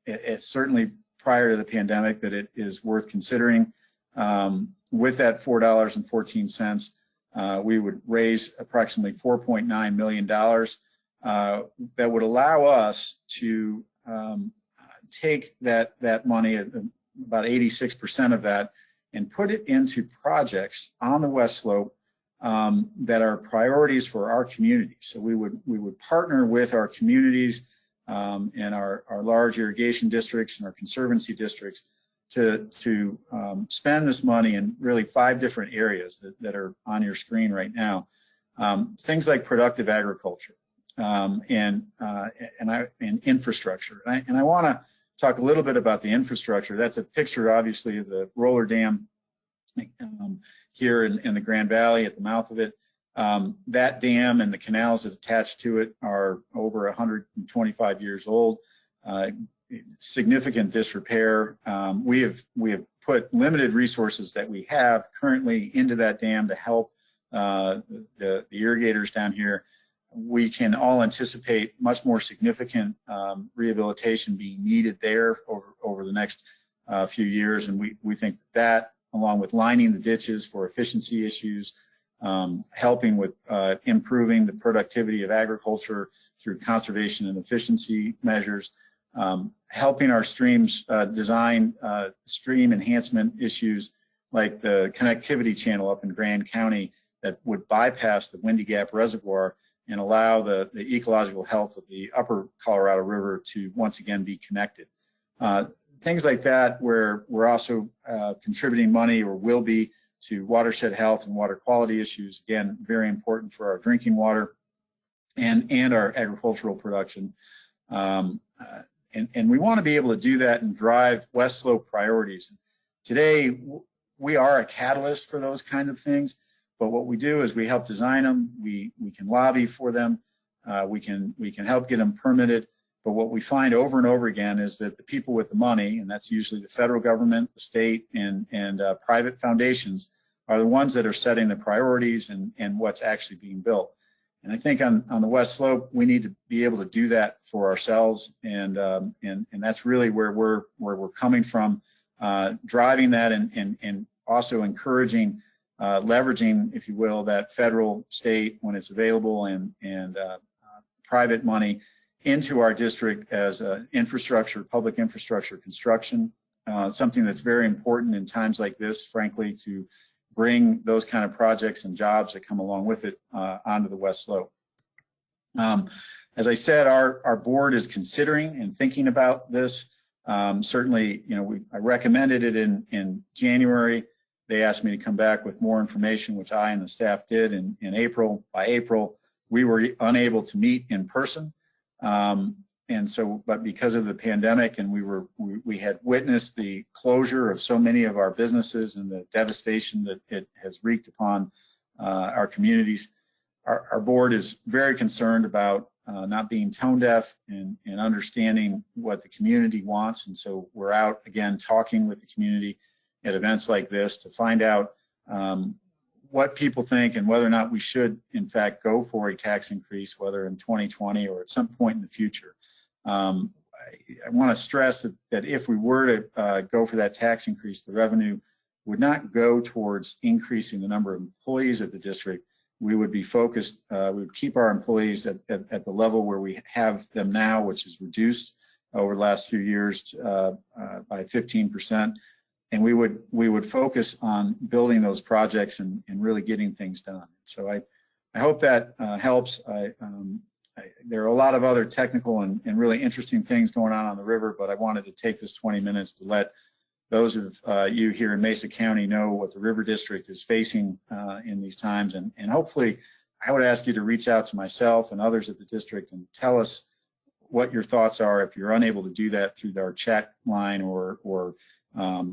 it's certainly prior to the pandemic that it is worth considering. With that $4.14, we would raise approximately $4.9 million that would allow us to take that money, about 86% of that, and put it into projects on the West Slope that are priorities for our community. So we would partner with our communities and our large irrigation districts and our conservancy districts to spend this money in really 5 different areas that are on your screen right now. Things like productive agriculture and infrastructure. And I want to talk a little bit about the infrastructure. That's a picture, obviously, of the roller dam here in the Grand Valley at the mouth of it. That dam and the canals that attach to it are over 125 years old. Significant disrepair. We have put limited resources that we have currently into that dam to help the irrigators down here. We can all anticipate much more significant rehabilitation being needed there over the next few years, and we think that, along with lining the ditches for efficiency issues, helping with improving the productivity of agriculture through conservation and efficiency measures, helping our streams design stream enhancement issues like the connectivity channel up in Grand County that would bypass the Windy Gap Reservoir and allow the ecological health of the upper Colorado River to once again be connected. Things like that, where we're also contributing money, or will be, to watershed health and water quality issues, again, very important for our drinking water and our agricultural production. And we want to be able to do that and drive West Slope priorities. Today, we are a catalyst for those kind of things, but what we do is we help design them, we can lobby for them, we can help get them permitted. But what we find over and over again is that the people with the money, and that's usually the federal government, the state, and private foundations, are the ones that are setting the priorities and what's actually being built. And I think on the West Slope, we need to be able to do that for ourselves, and that's really where we're coming from, driving that and also encouraging, leveraging, if you will, that federal, state, when it's available, and private money into our district as infrastructure, public infrastructure construction, something that's very important in times like this, frankly, to bring those kind of projects and jobs that come along with it onto the West Slope. As I said, our board is considering and thinking about this. Certainly, I recommended it in January. They asked me to come back with more information, which I and the staff did in April. By April, we were unable to meet in person. But because of the pandemic, and we had witnessed the closure of so many of our businesses and the devastation that it has wreaked upon our communities, our board is very concerned about not being tone deaf and understanding what the community wants. And so we're out again talking with the community at events like this to find out what people think and whether or not we should, in fact, go for a tax increase, whether in 2020 or at some point in the future. I want to stress that if we were to go for that tax increase, the revenue would not go towards increasing the number of employees at the district. We would be focused, we would keep our employees at the level where we have them now, which is reduced over the last few years by 15%. And we would focus on building those projects and really getting things done. So I hope that helps. There are a lot of other technical and really interesting things going on the river, but I wanted to take this 20 minutes to let those of you here in Mesa County know what the River District is facing in these times. And hopefully, I would ask you to reach out to myself and others at the district and tell us what your thoughts are if you're unable to do that through our chat line or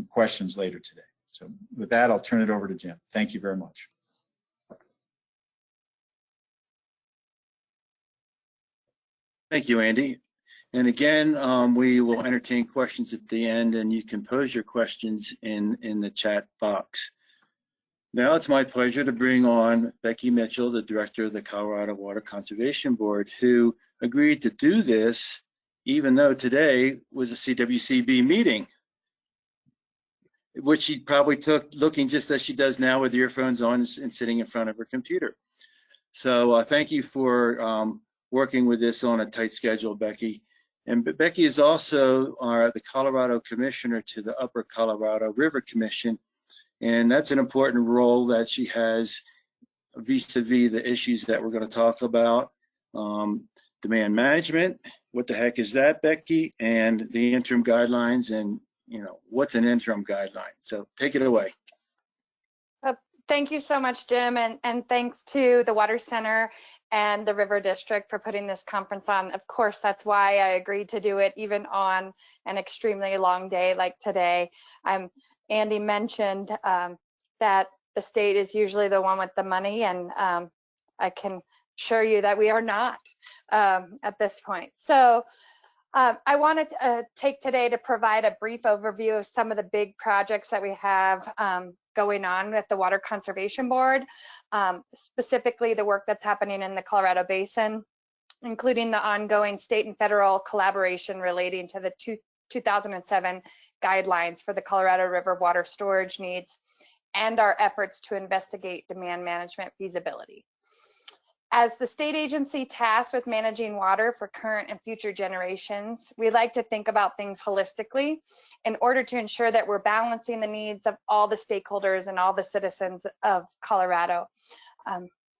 questions later today. So with that, I'll turn it over to Jim. Thank you very much. Thank you, Andy. And again, we will entertain questions at the end, and you can pose your questions in the chat box. Now it's my pleasure to bring on Becky Mitchell, the director of the Colorado Water Conservation Board, who agreed to do this even though today was a CWCB meeting, which she probably took looking just as she does now with earphones on and sitting in front of her computer. So thank you for working with this on a tight schedule, Becky. And Becky is also the Colorado Commissioner to the Upper Colorado River Commission, and that's an important role that she has vis-a-vis the issues that we're going to talk about. Demand management, what the heck is that, Becky? And the interim guidelines, and what's an interim guideline? So take it away. Thank you so much, Jim, and thanks to the Water Center and the River District for putting this conference on. Of course, that's why I agreed to do it, even on an extremely long day like today. Andy mentioned that the state is usually the one with the money, and I can assure you that we are not at this point. So I wanted to take today to provide a brief overview of some of the big projects that we have going on at the Water Conservation Board, specifically the work that's happening in the Colorado Basin, including the ongoing state and federal collaboration relating to the 2007 guidelines for the Colorado River water storage needs, and our efforts to investigate demand management feasibility. As the state agency tasked with managing water for current and future generations, we like to think about things holistically in order to ensure that we're balancing the needs of all the stakeholders and all the citizens of Colorado.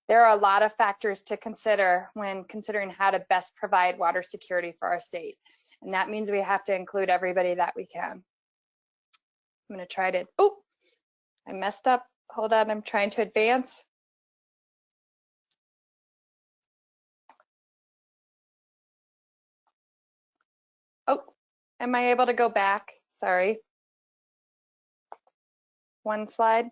There are a lot of factors to consider when considering how to best provide water security for our state. And that means we have to include everybody that we can. I'm gonna try to, oh, I messed up. Hold on, I'm trying to advance. Oh, am I able to go back? Sorry. One slide.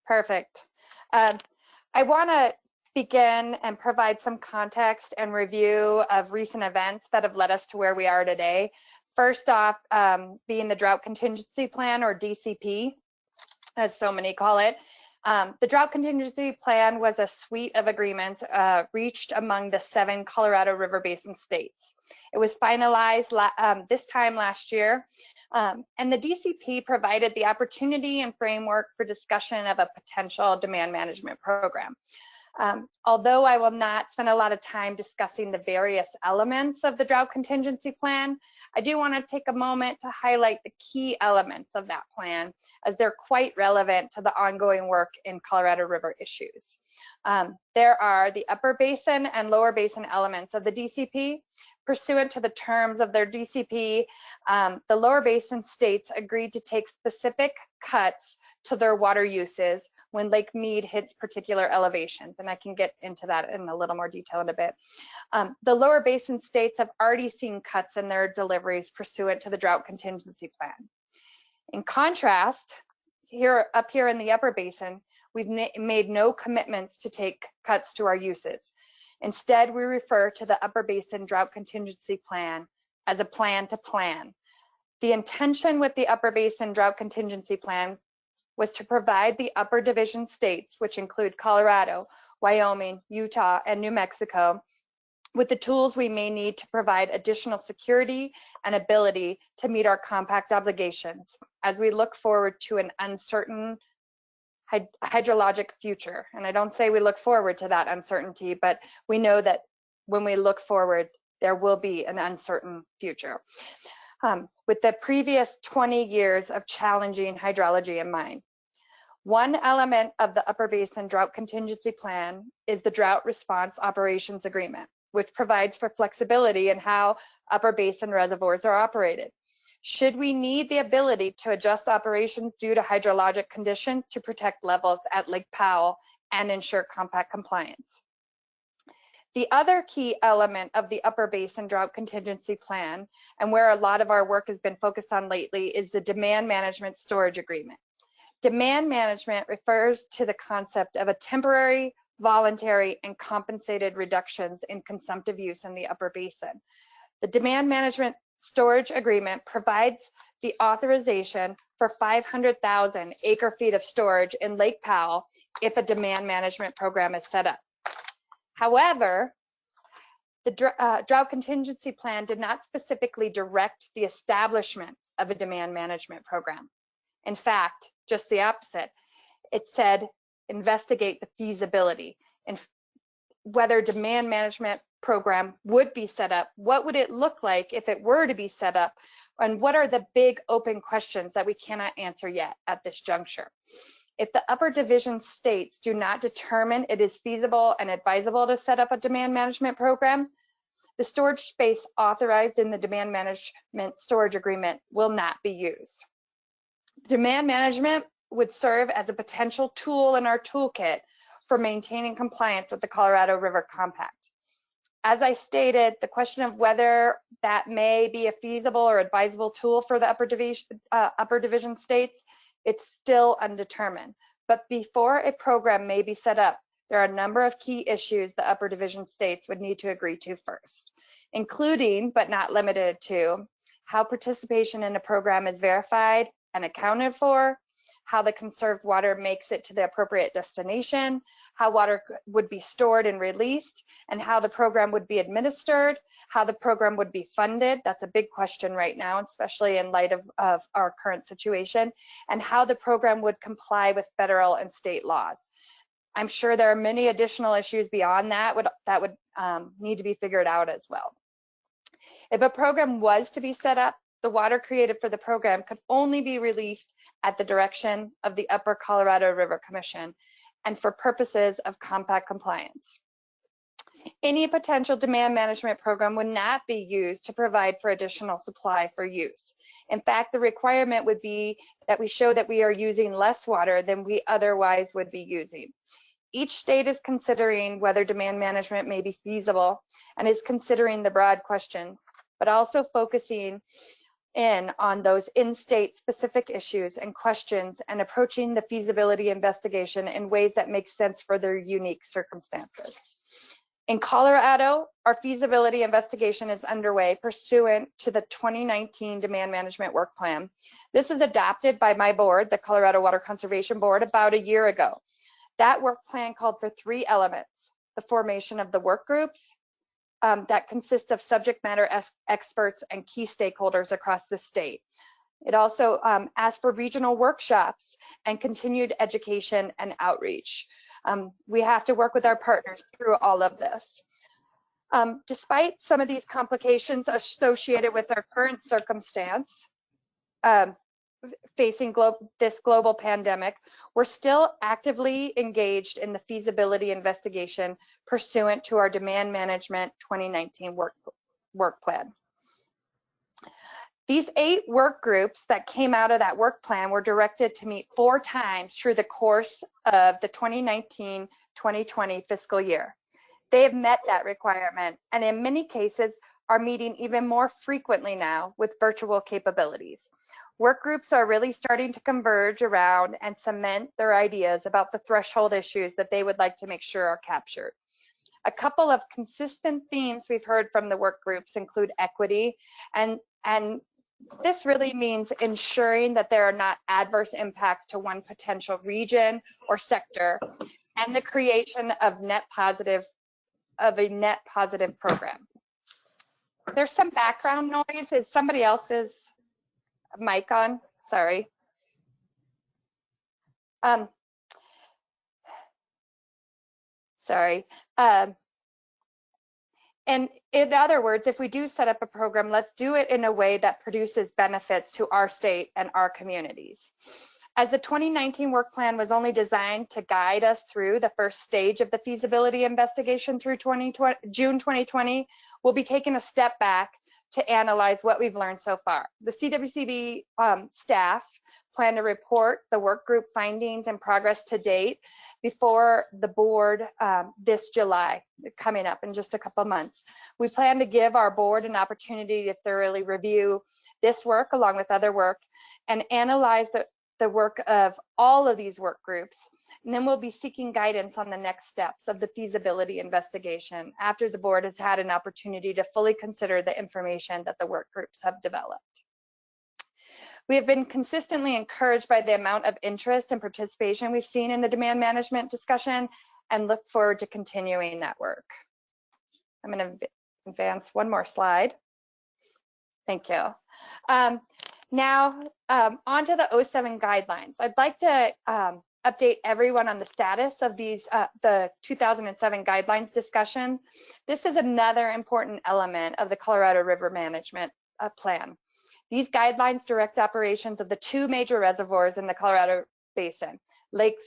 Perfect. I want to begin and provide some context and review of recent events that have led us to where we are today. First off, being the Drought Contingency Plan, or DCP, as so many call it. The Drought Contingency Plan was a suite of agreements reached among the 7 Colorado River Basin states. It was finalized this time last year, and the DCP provided the opportunity and framework for discussion of a potential demand management program. Although I will not spend a lot of time discussing the various elements of the Drought Contingency Plan, I do want to take a moment to highlight the key elements of that plan, as they're quite relevant to the ongoing work in Colorado River issues. There are the Upper Basin and Lower Basin elements of the DCP. Pursuant to the terms of their DCP, the Lower Basin states agreed to take specific cuts to their water uses when Lake Mead hits particular elevations, and I can get into that in a little more detail in a bit. The Lower Basin states have already seen cuts in their deliveries pursuant to the Drought Contingency Plan. In contrast, up here in the Upper Basin, we've made no commitments to take cuts to our uses. Instead, we refer to the Upper Basin Drought Contingency Plan as a plan to plan. The intention with the Upper Basin Drought Contingency Plan was to provide the Upper Division states, which include Colorado, Wyoming, Utah, and New Mexico, with the tools we may need to provide additional security and ability to meet our compact obligations as we look forward to an uncertain hydrologic future. And I don't say we look forward to that uncertainty, but we know that when we look forward, there will be an uncertain future. With the previous 20 years of challenging hydrology in mind. One element of the Upper Basin Drought Contingency Plan is the Drought Response Operations Agreement, which provides for flexibility in how Upper Basin reservoirs are operated. Should we need the ability to adjust operations due to hydrologic conditions to protect levels at Lake Powell and ensure compact compliance? The other key element of the Upper Basin Drought Contingency Plan, and where a lot of our work has been focused on lately, is the Demand Management Storage Agreement. Demand management refers to the concept of a temporary, voluntary, and compensated reductions in consumptive use in the Upper Basin. The Demand Management Storage Agreement provides the authorization for 500,000 acre-feet of storage in Lake Powell if a demand management program is set up. However, the Drought Contingency Plan did not specifically direct the establishment of a demand management program. In fact, just the opposite. It said investigate the feasibility and whether demand management program would be set up, what would it look like if it were to be set up, and what are the big open questions that we cannot answer yet at this juncture. If the upper division states do not determine it is feasible and advisable to set up a demand management program, the storage space authorized in the demand management storage agreement will not be used. Demand management would serve as a potential tool in our toolkit for maintaining compliance with the Colorado River Compact. As I stated, the question of whether that may be a feasible or advisable tool for the upper division states, it's still undetermined. But before a program may be set up, there are a number of key issues the upper division states would need to agree to first, including, but not limited to, how participation in a program is verified and accounted for, how the conserved water makes it to the appropriate destination, how water would be stored and released, and how the program would be administered, how the program would be funded. That's a big question right now, especially in light of our current situation, and how the program would comply with federal and state laws. I'm sure there are many additional issues beyond that would need to be figured out as well. If a program was to be set up, the water created for the program could only be released at the direction of the Upper Colorado River Commission and for purposes of compact compliance. Any potential demand management program would not be used to provide for additional supply for use. In fact, the requirement would be that we show that we are using less water than we otherwise would be using. Each state is considering whether demand management may be feasible and is considering the broad questions, but also focusing in on those in-state specific issues and questions and approaching the feasibility investigation in ways that make sense for their unique circumstances. In Colorado, our feasibility investigation is underway pursuant to the 2019 Demand Management Work Plan. This is adopted by my board, the Colorado Water Conservation Board, about a year ago. That work plan called for 3 elements: the formation of the work groups, that consist of subject matter experts and key stakeholders across the state. It also asked for regional workshops and continued education and outreach. We have to work with our partners through all of this. Despite some of these complications associated with our current circumstance, facing this global pandemic, we're still actively engaged in the feasibility investigation pursuant to our Demand Management 2019 work plan. These 8 work groups that came out of that work plan were directed to meet 4 times through the course of the 2019-2020 fiscal year. They have met that requirement and in many cases are meeting even more frequently now with virtual capabilities. Work groups are really starting to converge around and cement their ideas about the threshold issues that they would like to make sure are captured. A couple of consistent themes we've heard from the work groups include equity, and this really means ensuring that there are not adverse impacts to one potential region or sector, and the creation of net positive of a net positive program. There's some background noise. Is somebody else's mic on? Sorry. Sorry. And in other words, if we do set up a program, let's do it in a way that produces benefits to our state and our communities. As the 2019 work plan was only designed to guide us through the first stage of the feasibility investigation through June 2020, we'll be taking a step back to analyze what we've learned so far. The CWCB staff plan to report the work group findings and progress to date before the board this July, coming up in just a couple months. We plan to give our board an opportunity to thoroughly review this work along with other work and analyze the work of all of these work groups. And then we'll be seeking guidance on the next steps of the feasibility investigation after the board has had an opportunity to fully consider the information that the work groups have developed. We have been consistently encouraged by the amount of interest and participation we've seen in the demand management discussion and look forward to continuing that work. I'm going to advance one more slide. Thank you. Now, onto the 07 guidelines. I'd like to update everyone on the status of these, the 2007 guidelines discussions. This is another important element of the Colorado River Management Plan. These guidelines direct operations of the two major reservoirs in the Colorado Basin, Lake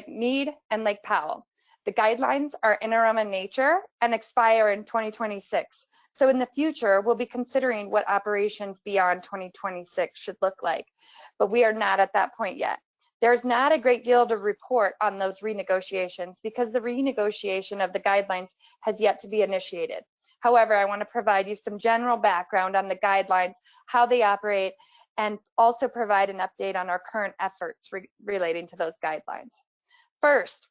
Mead and Lake Powell. The guidelines are interim in nature and expire in 2026. So in the future, we'll be considering what operations beyond 2026 should look like, but we are not at that point yet. There's not a great deal to report on those renegotiations because the renegotiation of the guidelines has yet to be initiated. However, I want to provide you some general background on the guidelines, how they operate, and also provide an update on our current efforts relating to those guidelines. First,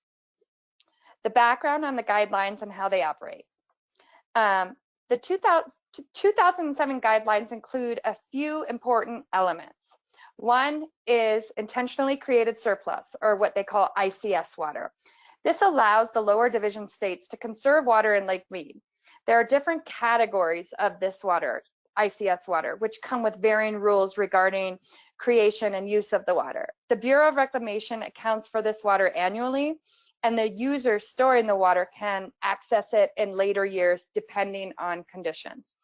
the background on the guidelines and how they operate. The 2007 guidelines include a few important elements. One is intentionally created surplus, or what they call ICS water. This allows the lower division states to conserve water in Lake Mead. There are different categories of this water, ICS water, which come with varying rules regarding creation and use of the water. The Bureau of Reclamation accounts for this water annually, and the user storing the water can access it in later years depending on conditions.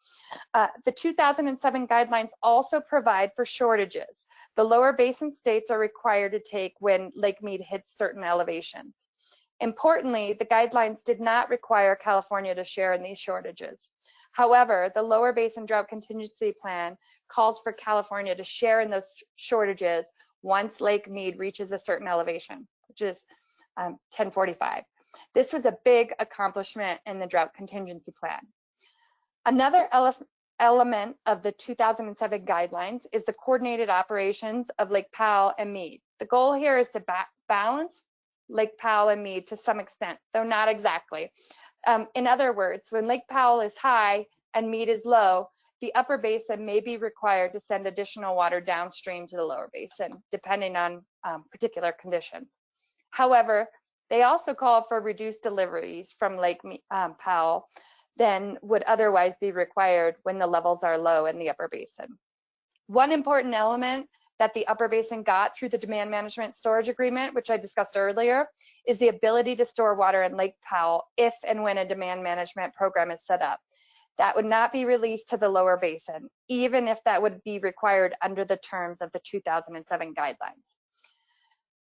The 2007 guidelines also provide for shortages. The lower basin states are required to take when Lake Mead hits certain elevations. Importantly, the guidelines did not require California to share in these shortages. However, the lower basin drought contingency plan calls for California to share in those shortages once Lake Mead reaches a certain elevation, which is 1045. This was a big accomplishment in the drought contingency plan. Another element of the 2007 guidelines is the coordinated operations of Lake Powell and Mead. The goal here is to balance Lake Powell and Mead to some extent, though not exactly. In other words, when Lake Powell is high and Mead is low, the upper basin may be required to send additional water downstream to the lower basin, depending on particular conditions. However, they also call for reduced deliveries from Lake Powell than would otherwise be required when the levels are low in the upper basin. One important element that the upper basin got through the demand management storage agreement, which I discussed earlier, is the ability to store water in Lake Powell if and when a demand management program is set up. That would not be released to the lower basin, even if that would be required under the terms of the 2007 guidelines.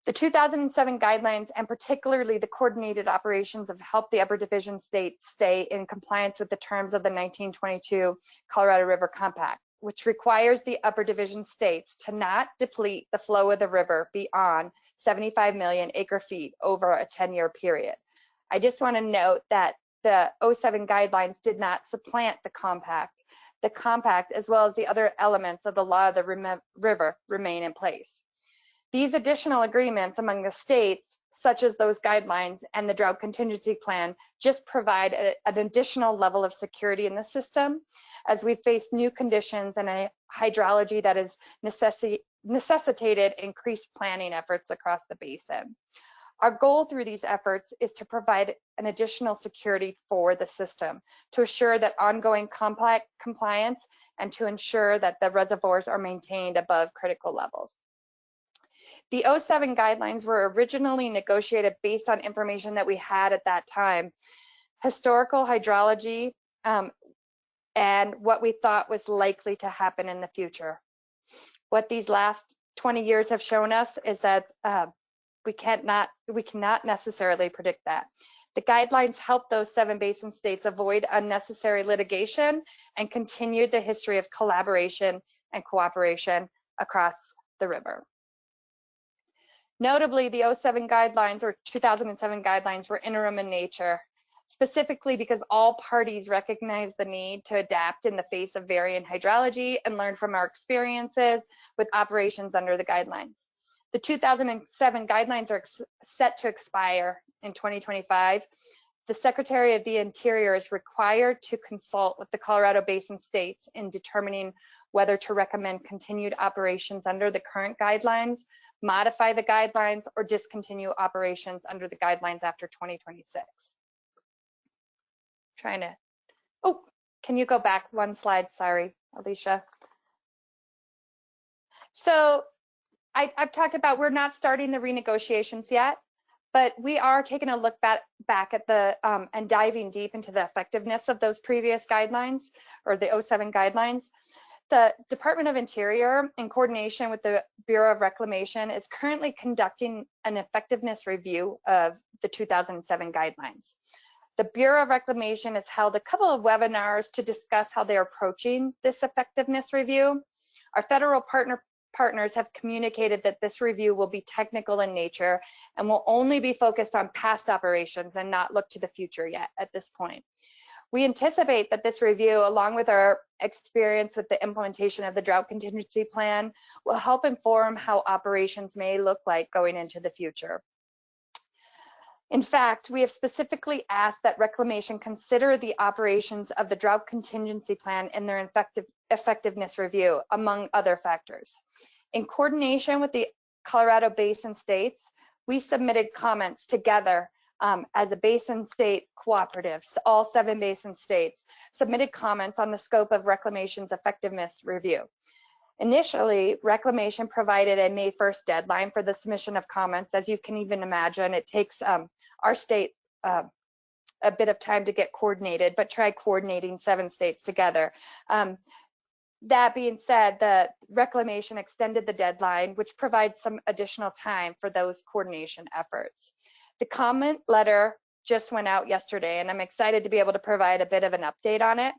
The 2007 guidelines, and particularly the coordinated operations, have helped the upper division states stay in compliance with the terms of the 1922 Colorado River Compact, which requires the upper division states to not deplete the flow of the river beyond 75 million acre feet over a 10-year period. I just want to note that the 07 guidelines did not supplant the compact. The compact, as well as the other elements of the law of the river, remain in place. These additional agreements among the states, such as those guidelines and the drought contingency plan, just provide an additional level of security in the system as we face new conditions and a hydrology that has necessitated increased planning efforts across the basin. Our goal through these efforts is to provide an additional security for the system, to assure that ongoing compliance and to ensure that the reservoirs are maintained above critical levels. The 07 guidelines were originally negotiated based on information that we had at that time, historical hydrology, and what we thought was likely to happen in the future. What these last 20 years have shown us is that we cannot necessarily predict that. The guidelines help those 7 basin states avoid unnecessary litigation and continued the history of collaboration and cooperation across the river. Notably, the 07 guidelines or 2007 guidelines were interim in nature, specifically because all parties recognize the need to adapt in the face of varying hydrology and learn from our experiences with operations under the guidelines. The 2007 guidelines are set to expire in 2025. The Secretary of the Interior is required to consult with the Colorado Basin states in determining whether to recommend continued operations under the current guidelines, modify the guidelines, or discontinue operations under the guidelines after 2026. Oh, can you go back one slide? Sorry, Alicia. So I've talked about we're not starting the renegotiations yet, but we are taking a look back at the and diving deep into the effectiveness of those previous guidelines or the 07 guidelines. The Department of Interior, in coordination with the Bureau of Reclamation, is currently conducting an effectiveness review of the 2007 guidelines. The Bureau of Reclamation has held a couple of webinars to discuss how they're approaching this effectiveness review. Our federal partners have communicated that this review will be technical in nature and will only be focused on past operations and not look to the future yet at this point. We anticipate that this review, along with our experience with the implementation of the drought contingency plan, will help inform how operations may look like going into the future. In fact, we have specifically asked that Reclamation consider the operations of the drought contingency plan in their effectiveness review, among other factors. In coordination with the Colorado Basin states, we submitted comments together as a basin state cooperative. All 7 basin states submitted comments on the scope of Reclamation's effectiveness review. Initially, Reclamation provided a May 1st deadline for the submission of comments. As you can even imagine, it takes our state a bit of time to get coordinated, but try coordinating 7 states together. That being said, the Reclamation extended the deadline, which provides some additional time for those coordination efforts. The comment letter just went out yesterday, and I'm excited to be able to provide a bit of an update on it.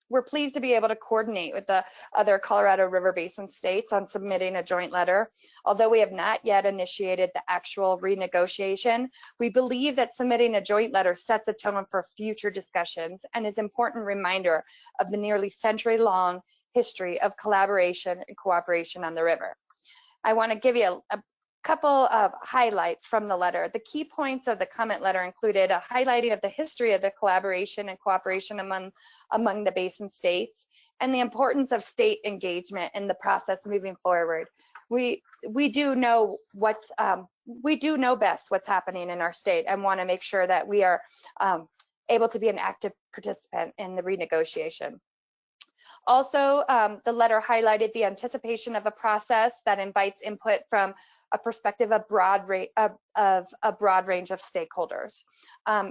We're pleased to be able to coordinate with the other Colorado River Basin states on submitting a joint letter. Although we have not yet initiated the actual renegotiation, we believe that submitting a joint letter sets a tone for future discussions and is an important reminder of the nearly century-long history of collaboration and cooperation on the river. I want to give you a couple of highlights from the letter. The key points of the comment letter included a highlighting of the history of the collaboration and cooperation among the basin states and the importance of state engagement in the process moving forward. We do know best what's happening in our state and want to make sure that we are able to be an active participant in the renegotiation. Also, the letter highlighted the anticipation of a process that invites input from a perspective of a broad range of stakeholders.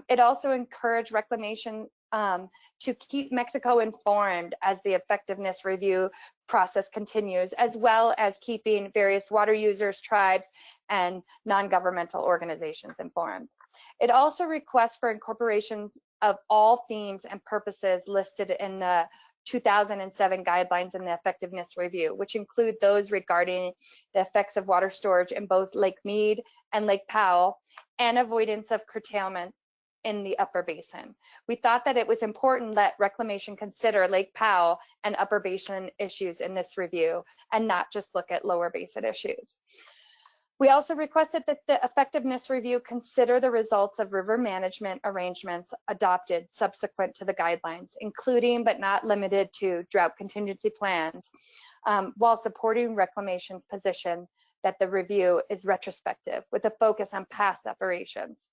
It also encouraged Reclamation to keep Mexico informed as the effectiveness review process continues, as well as keeping various water users, tribes, and non-governmental organizations informed. It also requests for incorporations of all themes and purposes listed in the 2007 guidelines in the effectiveness review, which include those regarding the effects of water storage in both Lake Mead and Lake Powell and avoidance of curtailment in the upper basin. We thought that it was important that Reclamation consider Lake Powell and upper basin issues in this review and not just look at lower basin issues. We also requested that the effectiveness review consider the results of river management arrangements adopted subsequent to the guidelines, including but not limited to drought contingency plans, while supporting Reclamation's position that the review is retrospective with a focus on past operations.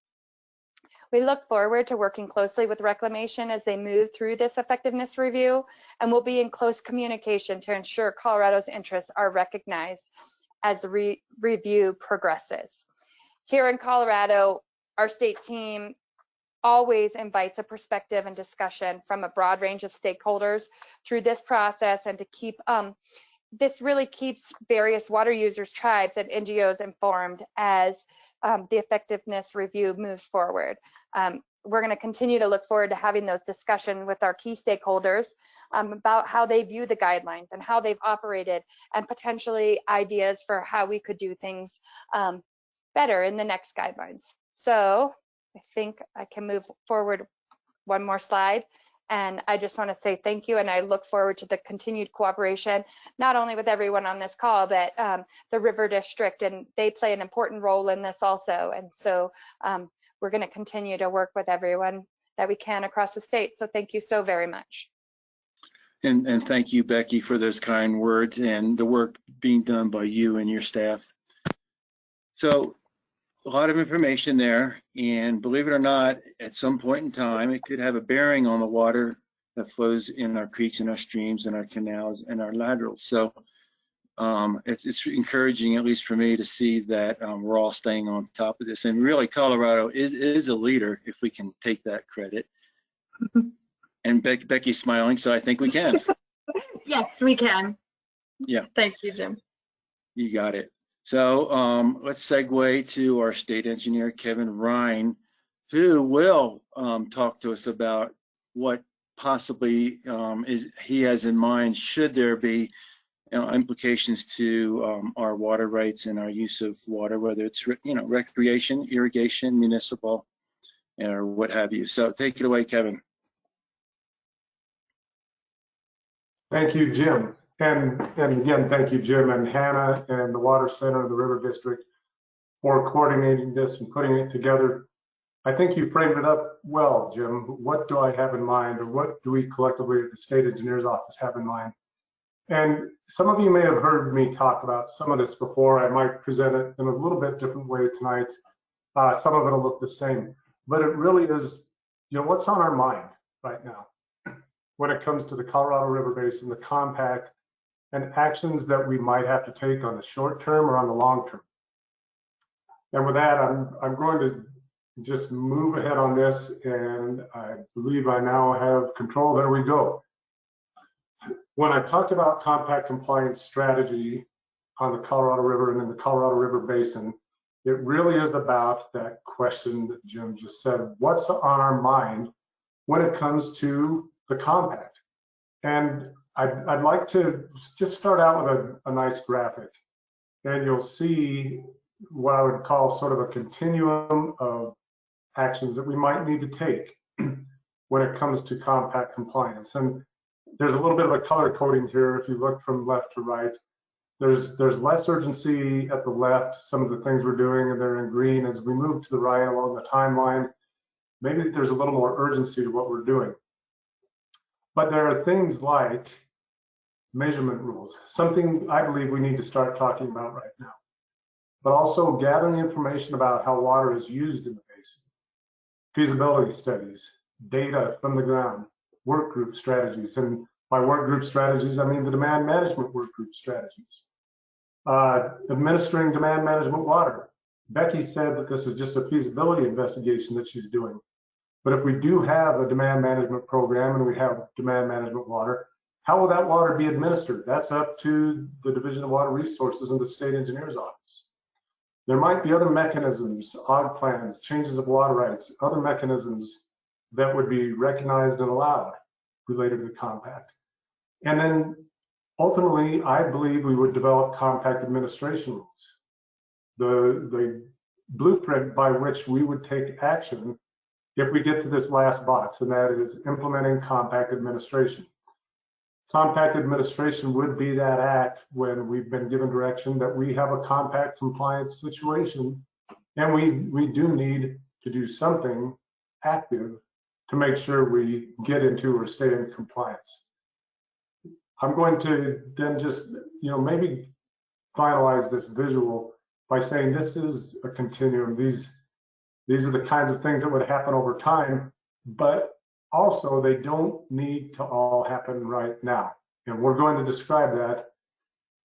We look forward to working closely with Reclamation as they move through this effectiveness review, and we'll be in close communication to ensure Colorado's interests are recognized as the review progresses. Here in Colorado, our state team always invites a perspective and discussion from a broad range of stakeholders through this process, and to keep this really keeps various water users, tribes, and NGOs informed as the effectiveness review moves forward. We're going to continue to look forward to having those discussions with our key stakeholders about how they view the guidelines and how they've operated, and potentially ideas for how we could do things better in the next guidelines. So I think I can move forward one more slide. And I just want to say thank you, and I look forward to the continued cooperation, not only with everyone on this call, but the River District, and they play an important role in this also. And so we're going to continue to work with everyone that we can across the state. So thank you so very much. And thank you, Becky, for those kind words and the work being done by you and your staff. So a lot of information there, and believe it or not, at some point in time, it could have a bearing on the water that flows in our creeks and our streams and our canals and our laterals. So it's encouraging, at least for me, to see that we're all staying on top of this. And really, Colorado is a leader, if we can take that credit. And Becky's smiling, so I think we can. Yes, we can. Yeah. Thank you, Jim. You got it. So let's segue to our state engineer, Kevin Ryan, who will talk to us about what possibly he has in mind should there be implications to our water rights and our use of water, whether it's recreation, irrigation, municipal, or what have you. So take it away, Kevin. Thank you, Jim. And again, thank you, Jim and Hannah and the Water Center and the River District for coordinating this and putting it together. I think you framed it up well, Jim. What do I have in mind, or what do we collectively at the State Engineer's Office have in mind? And some of you may have heard me talk about some of this before. I might present it in a little bit different way tonight. Some of it will look the same, but it really is, what's on our mind right now when it comes to the Colorado River Basin, the compact, and actions that we might have to take on the short term or on the long term. And with that, I'm going to just move ahead on this, and I believe I now have control. There we go. When I talked about compact compliance strategy on the Colorado River and in the Colorado River Basin, it really is about that question that Jim just said. What's on our mind when it comes to the compact? And I'd like to just start out with a nice graphic, and you'll see what I would call sort of a continuum of actions that we might need to take when it comes to compact compliance. And there's a little bit of a color coding here. If you look from left to right, there's less urgency at the left, some of the things we're doing, and they're in green. As we move to the right along the timeline, maybe there's a little more urgency to what we're doing. But there are things like measurement rules, something I believe we need to start talking about right now, but also gathering information about how water is used in the basin, feasibility studies, data from the ground, work group strategies. And by work group strategies, I mean the demand management work group strategies. Administering demand management water. Becky said that this is just a feasibility investigation that she's doing. But if we do have a demand management program and we have demand management water, how will that water be administered? That's up to the Division of Water Resources and the State Engineer's Office. There might be other mechanisms, OG plans, changes of water rights, other mechanisms that would be recognized and allowed related to the compact. And then ultimately, I believe we would develop compact administration rules, the blueprint by which we would take action if we get to this last box, and that is implementing compact administration. Compact administration would be that act when we've been given direction that we have a compact compliance situation, and we do need to do something active to make sure we get into or stay in compliance. I'm going to then just, maybe finalize this visual by saying this is a continuum. These are the kinds of things that would happen over time, but also they don't need to all happen right now. And we're going to describe that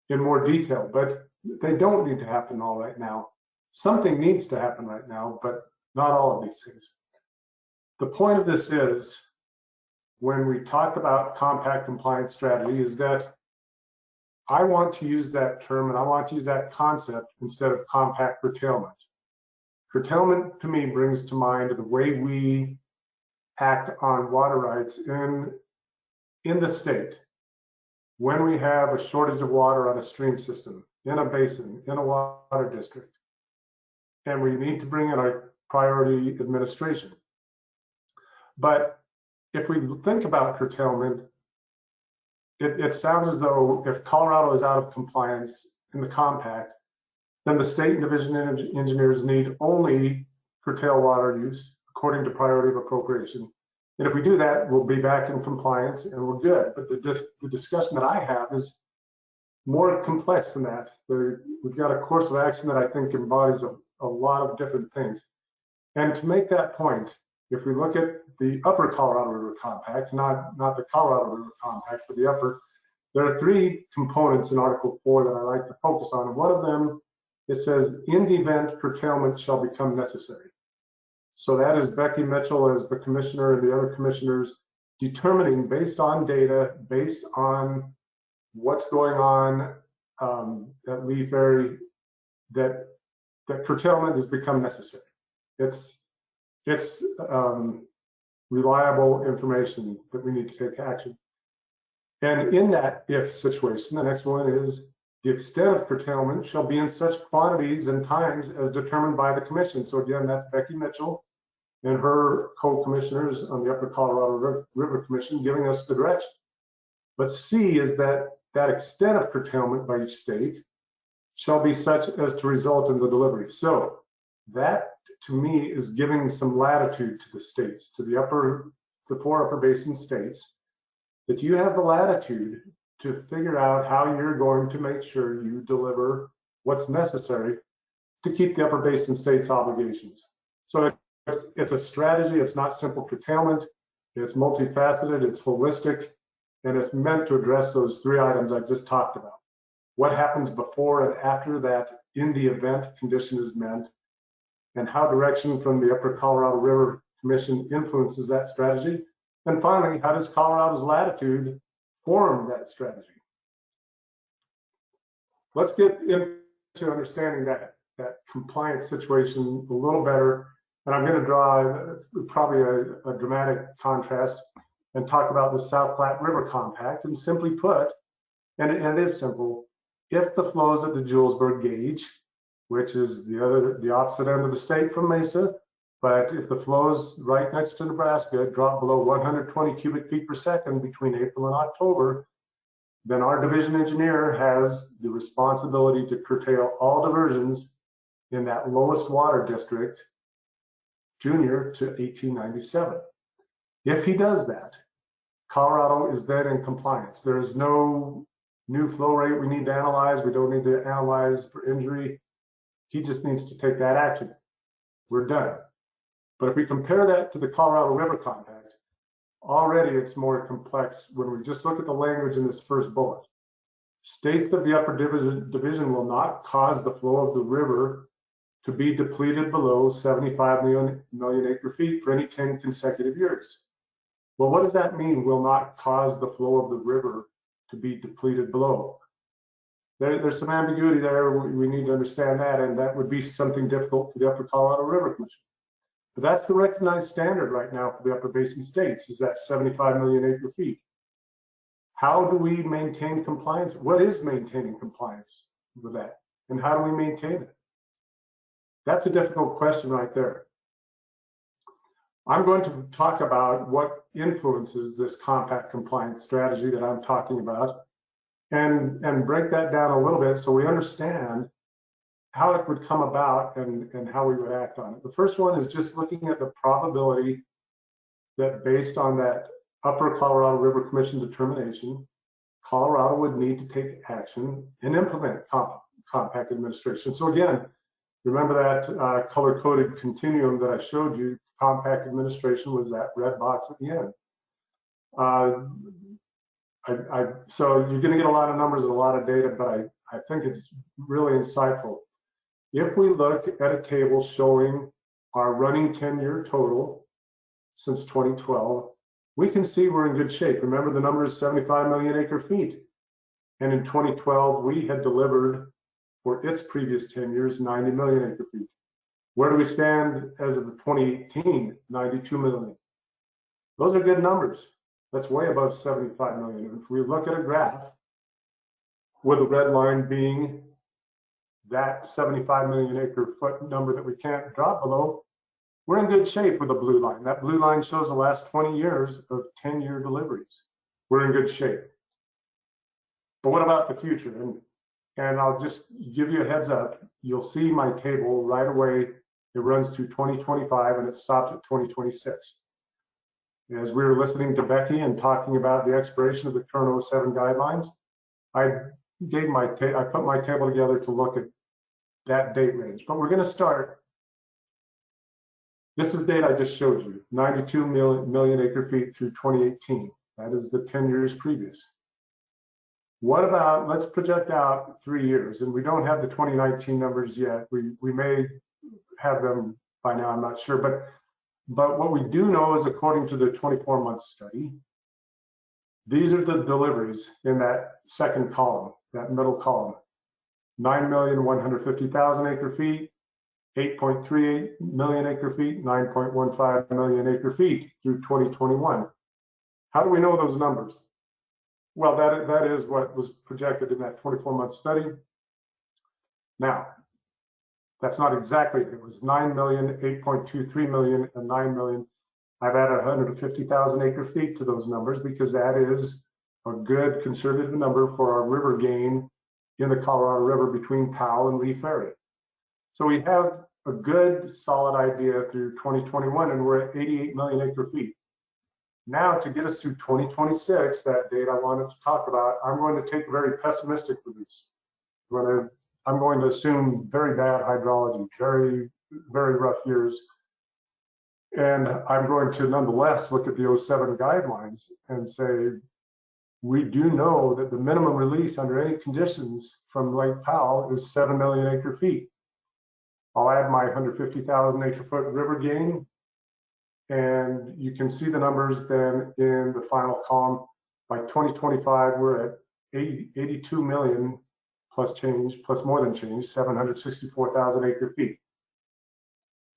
in more detail, but they don't need to happen all right now. Something needs to happen right now, but not all of these things. The point of this is, when we talk about compact compliance strategy, is that I want to use that term and I want to use that concept instead of compact curtailment. Curtailment to me brings to mind the way we act on water rights in the state. When we have a shortage of water on a stream system, in a basin, in a water district, and we need to bring in our priority administration. But if we think about curtailment, it sounds as though if Colorado is out of compliance in the compact, then the state and division engineers need only curtail water use according to priority of appropriation. And if we do that, we'll be back in compliance and we're good. But the discussion that I have is more complex than that. We've got a course of action that I think embodies a lot of different things. And to make that point, if we look at the upper Colorado River Compact, not the Colorado River Compact, but the upper, there are three components in Article 4 that I like to focus on. And one of them, it says, in the event curtailment shall become necessary. So that is Becky Mitchell as the commissioner and the other commissioners determining based on data, based on what's going on at Lee Ferry, that curtailment has become necessary. It's reliable information that we need to take action. And in that if situation, the next one is the extent of curtailment shall be in such quantities and times as determined by the commission. So again, that's Becky Mitchell and her co-commissioners on the Upper Colorado River Commission giving us the direction. But C is that extent of curtailment by each state shall be such as to result in the delivery. So that to me is giving some latitude to the states, to the four upper basin states, that you have the latitude to figure out how you're going to make sure you deliver what's necessary to keep the upper basin states' obligations. So it's a strategy. It's not simple curtailment. It's multifaceted. It's holistic, and it's meant to address those three items I just talked about. What happens before and after that in the event condition is met, and how direction from the Upper Colorado River Commission influences that strategy. And finally, how does Colorado's latitude form that strategy? Let's get into understanding that compliance situation a little better. And I'm going to draw probably a dramatic contrast and talk about the South Platte River Compact. And simply put, and it is simple, if the flows at the Julesburg gauge, which is the opposite end of the state from Mesa, but if the flows right next to Nebraska drop below 120 cubic feet per second between April and October, then our division engineer has the responsibility to curtail all diversions in that lowest water district, junior to 1897. If he does that, Colorado is then in compliance. There is no new flow rate we need to analyze. We don't need to analyze for injury. He just needs to take that action. We're done. But if we compare that to the Colorado River Compact, already it's more complex when we just look at the language in this first bullet. States that the upper division will not cause the flow of the river to be depleted below 75 million acre feet for any 10 consecutive years. Well, what does that mean, will not cause the flow of the river to be depleted below? There's some ambiguity there. We need to understand that, and that would be something difficult for the Upper Colorado River Commission. But that's the recognized standard right now for the upper basin states, is that 75 million acre feet. How do we maintain compliance? What is maintaining compliance with that? And how do we maintain it? That's a difficult question right there. I'm going to talk about what influences this compact compliance strategy that I'm talking about, and break that down a little bit so we understand how it would come about and how we would act on it. The first one is just looking at the probability that based on that Upper Colorado River Commission determination, Colorado would need to take action and implement compact administration. So again, remember that color-coded continuum that I showed you. Compact administration was that red box at the end. So you're going to get a lot of numbers and a lot of data, but I think it's really insightful. If we look at a table showing our running 10-year total since 2012, we can see we're in good shape. Remember, the number is 75 million acre feet. And in 2012, we had delivered for its previous 10 years, 90 million acre feet. Where do we stand as of 2018? 92 million. Those are good numbers. That's way above 75 million. If we look at a graph with the red line being that 75 million acre foot number that we can't drop below, we're in good shape with the blue line. That blue line shows the last 20 years of 10-year deliveries. We're in good shape. But what about the future? And I'll just give you a heads up. You'll see my table right away. It runs to 2025 and it stops at 2026. As we were listening to Becky and talking about the expiration of the current 07 guidelines, I put my table together to look at that date range. But we're going to start. This is data I just showed you, 92 million acre feet through 2018. That is the 10 years previous. What about, let's project out 3 years, and we don't have the 2019 numbers yet. We may have them by now, I'm not sure, but what we do know is, according to the 24-month study, these are the deliveries in that second column, that middle column. 9,150,000 acre feet, 8.38 million acre feet, 9.15 million acre feet through 2021. How do we know those numbers? Well, that is what was projected in that 24-month study. Now, that's not exactly, it was 9 million, 8.23 million, and 9 million. I've added 150,000 acre feet to those numbers because that is a good conservative number for our river gain in the Colorado River between Powell and Lee Ferry. So we have a good solid idea through 2021, and we're at 88 million acre feet. Now, to get us through 2026, that date I wanted to talk about, I'm going to take a very pessimistic release. I'm going to assume very bad hydrology, very, very rough years. And I'm going to nonetheless look at the 07 guidelines and say, we do know that the minimum release under any conditions from Lake Powell is 7 million acre feet. I'll add my 150,000 acre foot river gain, and you can see the numbers then in the final column. By 2025, we're at 82 million plus change, plus more than change, 764,000 acre feet.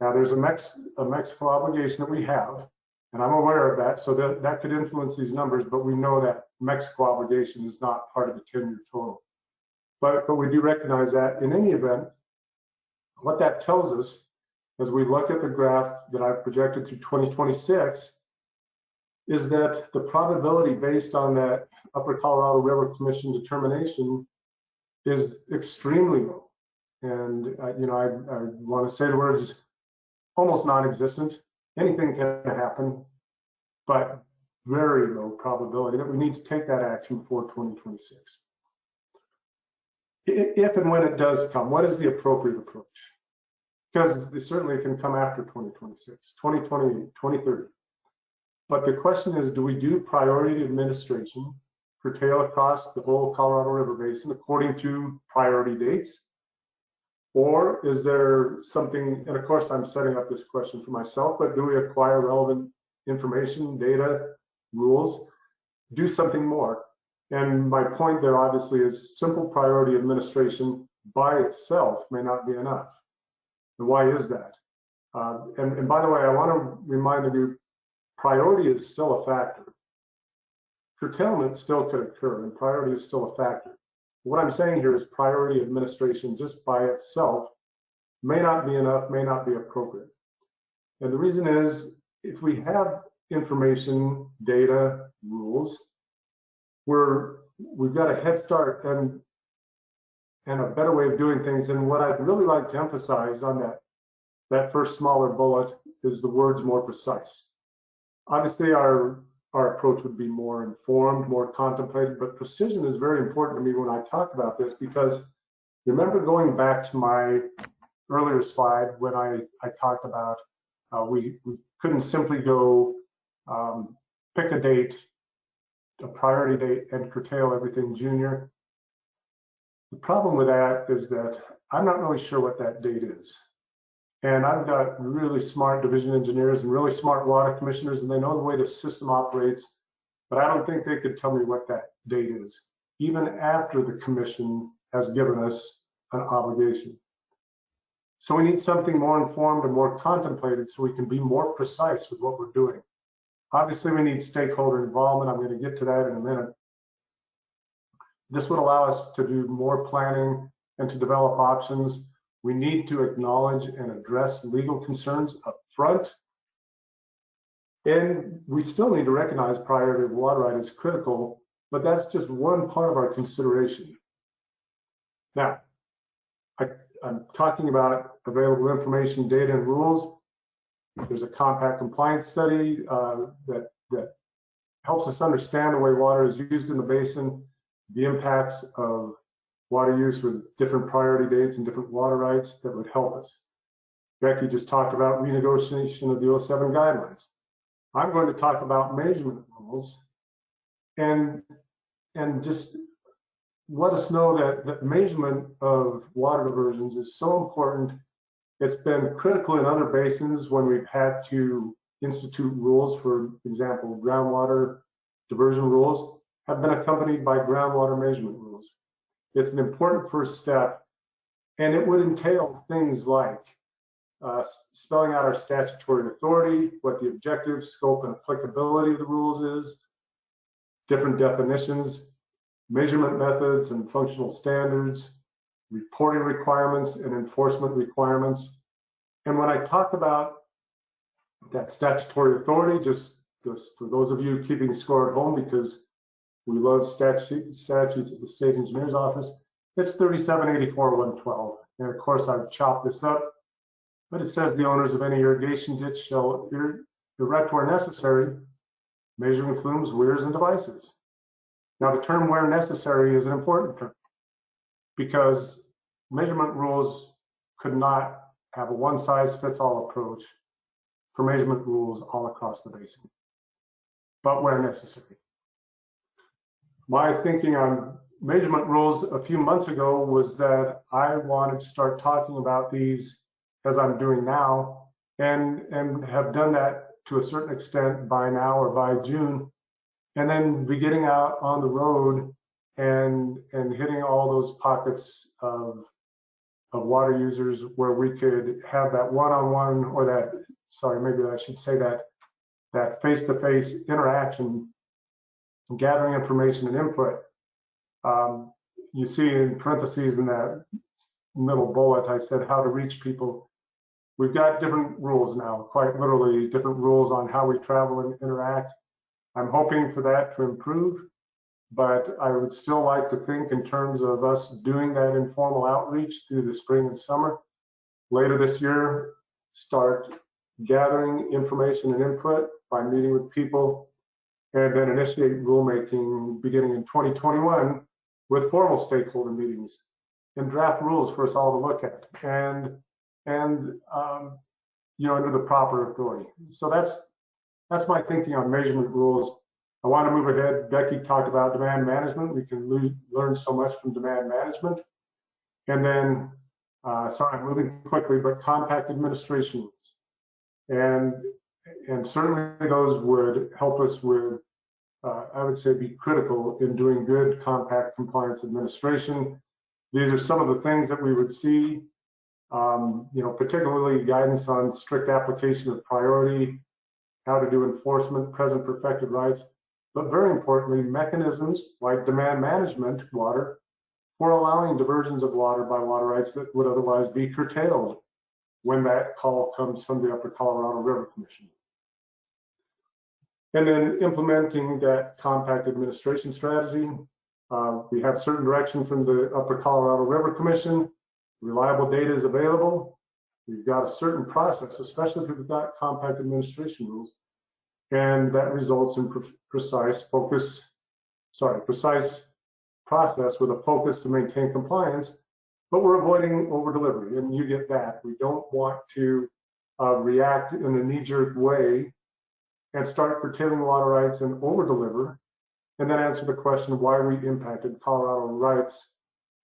Now there's a Mexico obligation that we have, and I'm aware of that, so that could influence these numbers, but we know that Mexico obligation is not part of the 10-year total. But we do recognize that in any event, what that tells us as we look at the graph that I've projected through 2026 is that the probability based on that Upper Colorado River Commission determination is extremely low. And I want to say the words almost non-existent. Anything can happen, but very low probability that we need to take that action before 2026. If and when it does come, what is the appropriate approach? Because it certainly can come after 2026, 2020, 2030. But the question is, do we do priority administration, curtail across the whole Colorado River Basin according to priority dates? Or is there something, and of course I'm setting up this question for myself, but do we acquire relevant information, data, rules, do something more? And my point there obviously is simple priority administration by itself may not be enough. And why is that? And by the way, I want to remind you, priority is still a factor. Curtailment still could occur, and priority is still a factor. What I'm saying here is priority administration just by itself may not be enough, may not be appropriate. And the reason is, if we have information, data, rules, we've got a head start and a better way of doing things. And what I'd really like to emphasize on that first smaller bullet is the words more precise. Obviously, our our approach would be more informed, more contemplated, but precision is very important to me when I talk about this, because remember going back to my earlier slide when I talked about we couldn't simply go pick a date, a priority date, and curtail everything junior. The problem with that is that I'm not really sure what that date is. And I've got really smart division engineers and really smart water commissioners, and they know the way the system operates, but I don't think they could tell me what that date is, even after the commission has given us an obligation. So we need something more informed and more contemplated so we can be more precise with what we're doing. Obviously, we need stakeholder involvement. I'm going to get to that in a minute. This would allow us to do more planning and to develop options. We need to acknowledge and address legal concerns up front. And we still need to recognize priority of water right is critical, but that's just one part of our consideration. Now, I'm talking about available information, data, and rules. There's a compact compliance study that helps us understand the way water is used in the basin, the impacts of water use with different priority dates and different water rights that would help us. Becky just talked about renegotiation of the 07 guidelines. I'm going to talk about measurement rules and just let us know that measurement of water diversions is so important. It's been critical in other basins when we've had to institute rules. For example, groundwater diversion rules have been accompanied by groundwater measurement rules. It's an important first step, and it would entail things like spelling out our statutory authority, what the objective, scope, and applicability of the rules is, different definitions, measurement methods and functional standards, reporting requirements and enforcement requirements. And when I talk about that statutory authority, just for those of you keeping score at home, because we love statutes at the State Engineer's Office, it's 3784-112. And of course, I've chopped this up, but it says the owners of any irrigation ditch shall erect where necessary measuring flumes, weirs, and devices. Now, the term where necessary is an important term because measurement rules could not have a one-size-fits-all approach for measurement rules all across the basin, but where necessary. My thinking on measurement rules a few months ago was that I wanted to start talking about these as I'm doing now, and have done that to a certain extent by now or by June, and then be getting out on the road and hitting all those pockets of water users where we could have that one-on-one, or that, sorry, maybe I should say that face-to-face interaction, gathering information and input. You see in parentheses in that middle bullet, I said how to reach people. We've got different rules now, quite literally different rules on how we travel and interact. I'm hoping for that to improve, but I would still like to think in terms of us doing that informal outreach through the spring and summer. Later this year, start gathering information and input by meeting with people, and then initiate rulemaking beginning in 2021 with formal stakeholder meetings and draft rules for us all to look at, and you know, under the proper authority. So that's my thinking on measurement rules. I want to move ahead. Becky talked about demand management. We can learn so much from demand management. And then, sorry, I'm moving quickly, but compact administration rules. And certainly those would help us with, I would say, be critical in doing good compact compliance administration. These are some of the things that we would see, you know, particularly guidance on strict application of priority, how to do enforcement, present perfected rights, but very importantly, mechanisms like demand management water for allowing diversions of water by water rights that would otherwise be curtailed when that call comes from the Upper Colorado River Commission. And then implementing that compact administration strategy. We have certain direction from the Upper Colorado River Commission. Reliable data is available. We've got a certain process, especially if we've got compact administration rules. and that results in precise process with a focus to maintain compliance, but we're avoiding over delivery, and you get that. We don't want to react in a knee-jerk way and start curtailing water rights and over deliver, and then answer the question why we impacted Colorado rights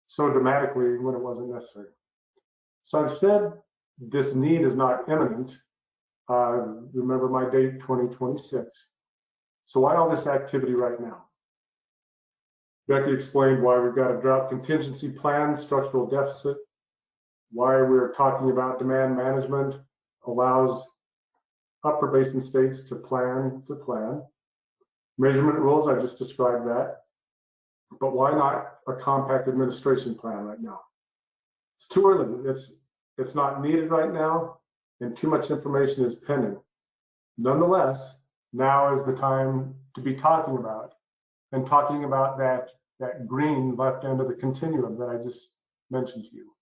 so dramatically when it wasn't necessary. So I've said this need is not imminent. Remember my date, 2026. So why all this activity right now? Becky explained why we've got a drought contingency plan, structural deficit, why we're talking about demand management, allows upper basin states to plan. Measurement rules, I just described that. But why not a compact administration plan right now? It's too early. It's not needed right now, and too much information is pending. Nonetheless, now is the time to be talking about that green left end of the continuum that I just mentioned to you.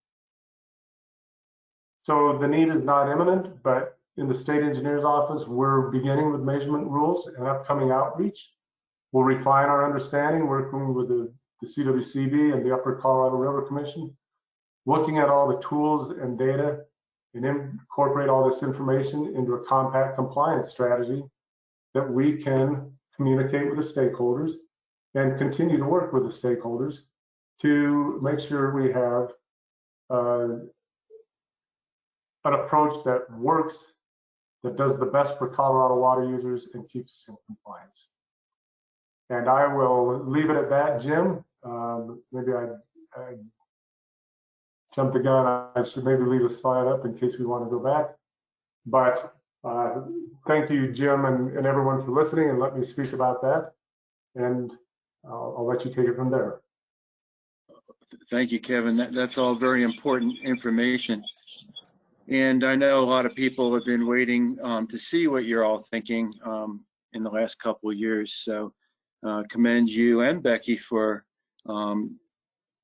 So the need is not imminent, but in the state engineer's office, we're beginning with measurement rules and upcoming outreach. We'll refine our understanding, working with the CWCB and the Upper Colorado River Commission, looking at all the tools and data and incorporate all this information into a compact compliance strategy that we can communicate with the stakeholders and continue to work with the stakeholders to make sure we have an approach that works, that does the best for Colorado water users and keeps us in compliance. And I will leave it at that, Jim. Maybe I jumped the gun. I should maybe leave a slide up in case we want to go back. But thank you, Jim, and everyone for listening and let me speak about that. And I'll let you take it from there. Thank you, Kevin. That's all very important information. And I know a lot of people have been waiting to see what you're all thinking in the last couple of years. So commend you and Becky for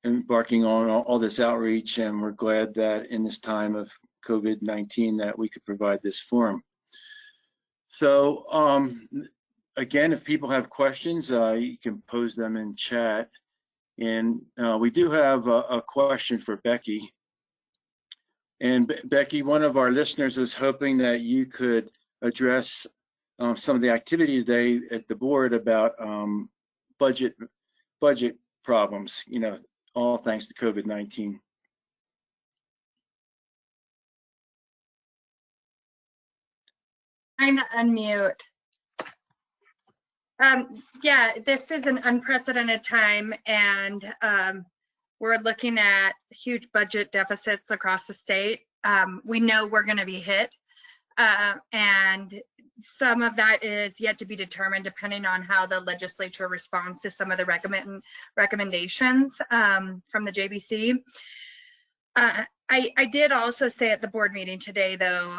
embarking on all this outreach. And we're glad that in this time of COVID-19 that we could provide this forum. So again, if people have questions, you can pose them in chat. And we do have a question for Becky. And Becky, one of our listeners was hoping that you could address some of the activity today at the board about budget problems, you know, all thanks to COVID-19. I'm unmute. Yeah, this is an unprecedented time, and we're looking at huge budget deficits across the state. We know we're going to be hit, and some of that is yet to be determined depending on how the legislature responds to some of the recommendations from the JBC. I did also say at the board meeting today, though,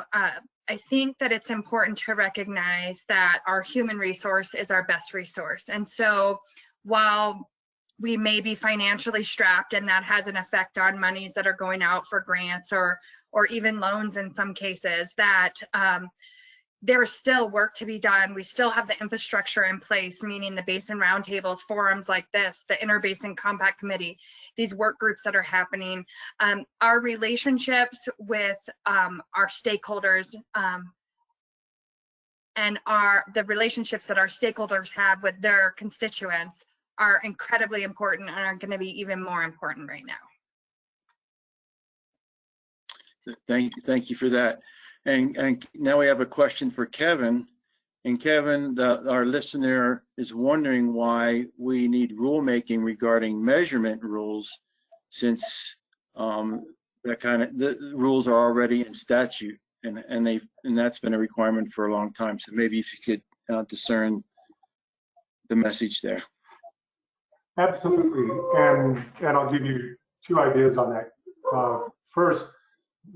I think that it's important to recognize that our human resource is our best resource. And so while we may be financially strapped and that has an effect on monies that are going out for grants or even loans in some cases, that there's still work to be done. We still have the infrastructure in place, meaning the basin roundtables, forums like this, the Interbasin Compact Committee, these work groups that are happening, our relationships with our stakeholders and the relationships that our stakeholders have with their constituents are incredibly important and are going to be even more important right now. Thank you for that. And now we have a question for Kevin. And Kevin, our listener is wondering why we need rulemaking regarding measurement rules, since the rules are already in statute, and that's been a requirement for a long time. So maybe if you could discern the message there. Absolutely, and I'll give you two ideas on that. First,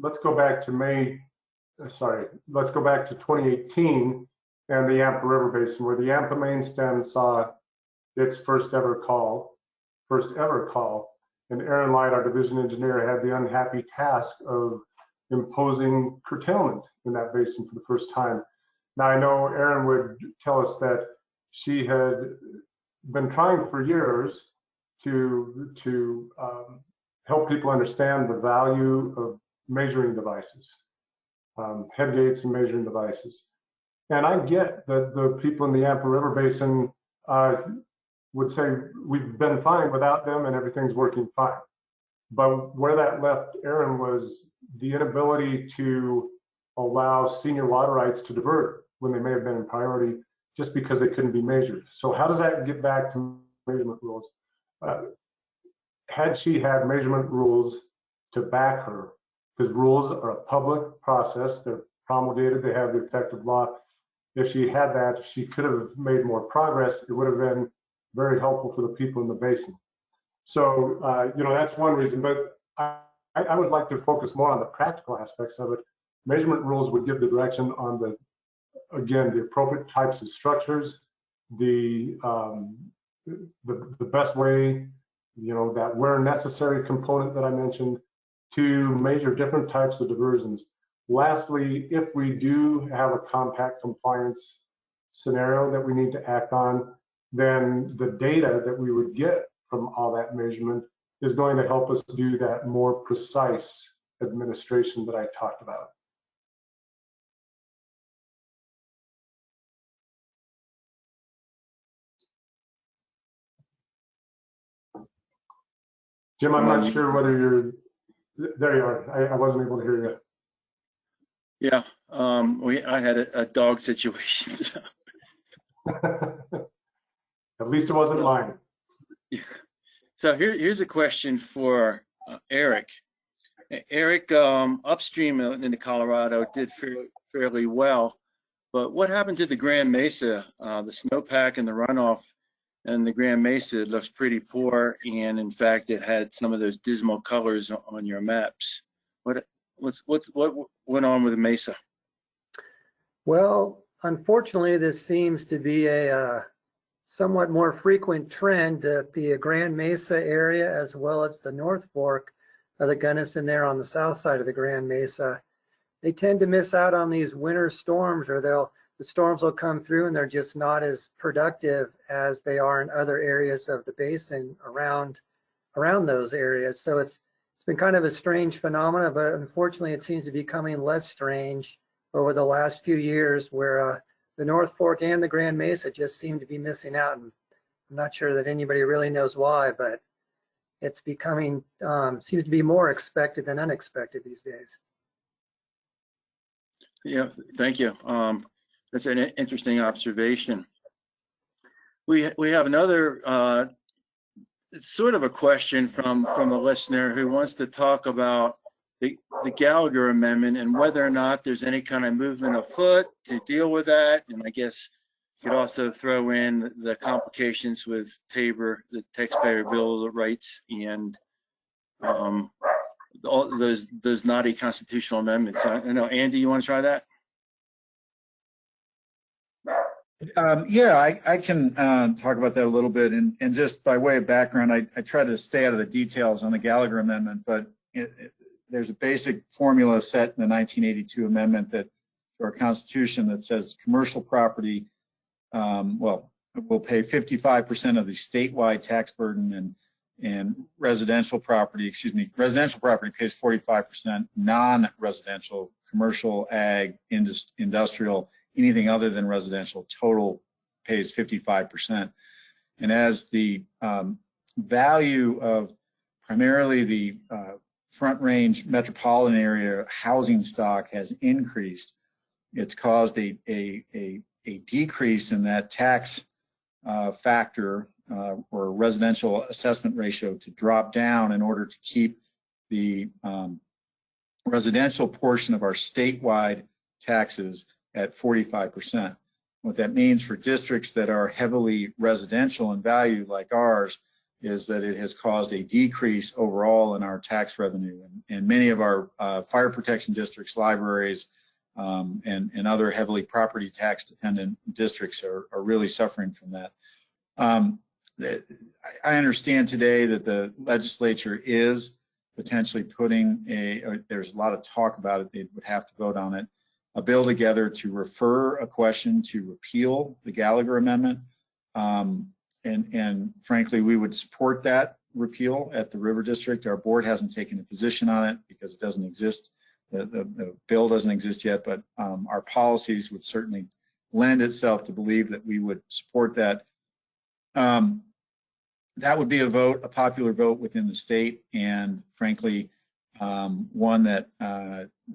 let's go back to 2018 and the Yampa River Basin, where the Yampa main stem saw its first ever call. And Aaron Light, our division engineer, had the unhappy task of imposing curtailment in that basin for the first time. Now, I know Erin would tell us that she had been trying for years to help people understand the value of measuring devices, head gates and measuring devices. And I get that the people in the Yampa River Basin would say we've been fine without them and everything's working fine. But where that left Erin was the inability to allow senior water rights to divert when they may have been in priority just because they couldn't be measured. So how does that get back to measurement rules? Had she had measurement rules to back her, because rules are a public process, they're promulgated, they have the effect of law. If she had that, she could have made more progress. It would have been very helpful for the people in the basin. So, that's one reason, but I would like to focus more on the practical aspects of it. Measurement rules would give the direction on the appropriate types of structures, the best way, that where necessary component that I mentioned to measure different types of diversions. Lastly, if we do have a compact compliance scenario that we need to act on, then the data that we would get from all that measurement is going to help us do that more precise administration that I talked about. Jim, I'm not sure whether you're, there you are. I wasn't able to hear you. Yeah, I had a dog situation. At least it wasn't mine. Yeah. So here's a question for Eric. Eric, upstream in the Colorado did fairly well, but what happened to the Grand Mesa? The snowpack and the runoff and the Grand Mesa looks pretty poor, and in fact, it had some of those dismal colors on your maps. What went on with the Mesa? Well, unfortunately, this seems to be a somewhat more frequent trend that the Grand Mesa area, as well as the North Fork of the Gunnison there on the south side of the Grand Mesa, they tend to miss out on these winter storms, or the storms will come through and they're just not as productive as they are in other areas of the basin around those areas. So it's been kind of a strange phenomena, but unfortunately it seems to be becoming less strange over the last few years, where the North Fork and the Grand Mesa just seem to be missing out. And I'm not sure that anybody really knows why, but it's becoming, seems to be more expected than unexpected these days. Yeah, thank you. That's an interesting observation. We have another sort of a question from a listener who wants to talk about the Gallagher Amendment and whether or not there's any kind of movement afoot to deal with that. And I guess you could also throw in the complications with Tabor, the taxpayer bills of rights, and all those naughty constitutional amendments. I know, Andy, you want to try that? Yeah, I can talk about that a little bit. And just by way of background, I try to stay out of the details on the Gallagher Amendment, but there's a basic formula set in the 1982 amendment to our Constitution that says commercial property, will pay 55% of the statewide tax burden, and residential property pays 45%, non-residential, commercial, ag, industrial, anything other than residential, total pays 55%. And as the value of primarily the Front Range metropolitan area housing stock has increased, it's caused a decrease in that tax factor or residential assessment ratio to drop down in order to keep the residential portion of our statewide taxes at 45%. What that means for districts that are heavily residential in value like ours is that it has caused a decrease overall in our tax revenue. And many of our fire protection districts, libraries, and other heavily property tax dependent districts are really suffering from that. I understand today that the legislature is potentially putting there's a lot of talk about it, they would have to vote on it, a bill together to refer a question to repeal the Gallagher Amendment. And frankly, we would support that repeal at the River District. Our board hasn't taken a position on it because it doesn't exist. The bill doesn't exist yet, but our policies would certainly lend itself to believe that we would support that. That would be a vote, a popular vote within the state, and frankly, one that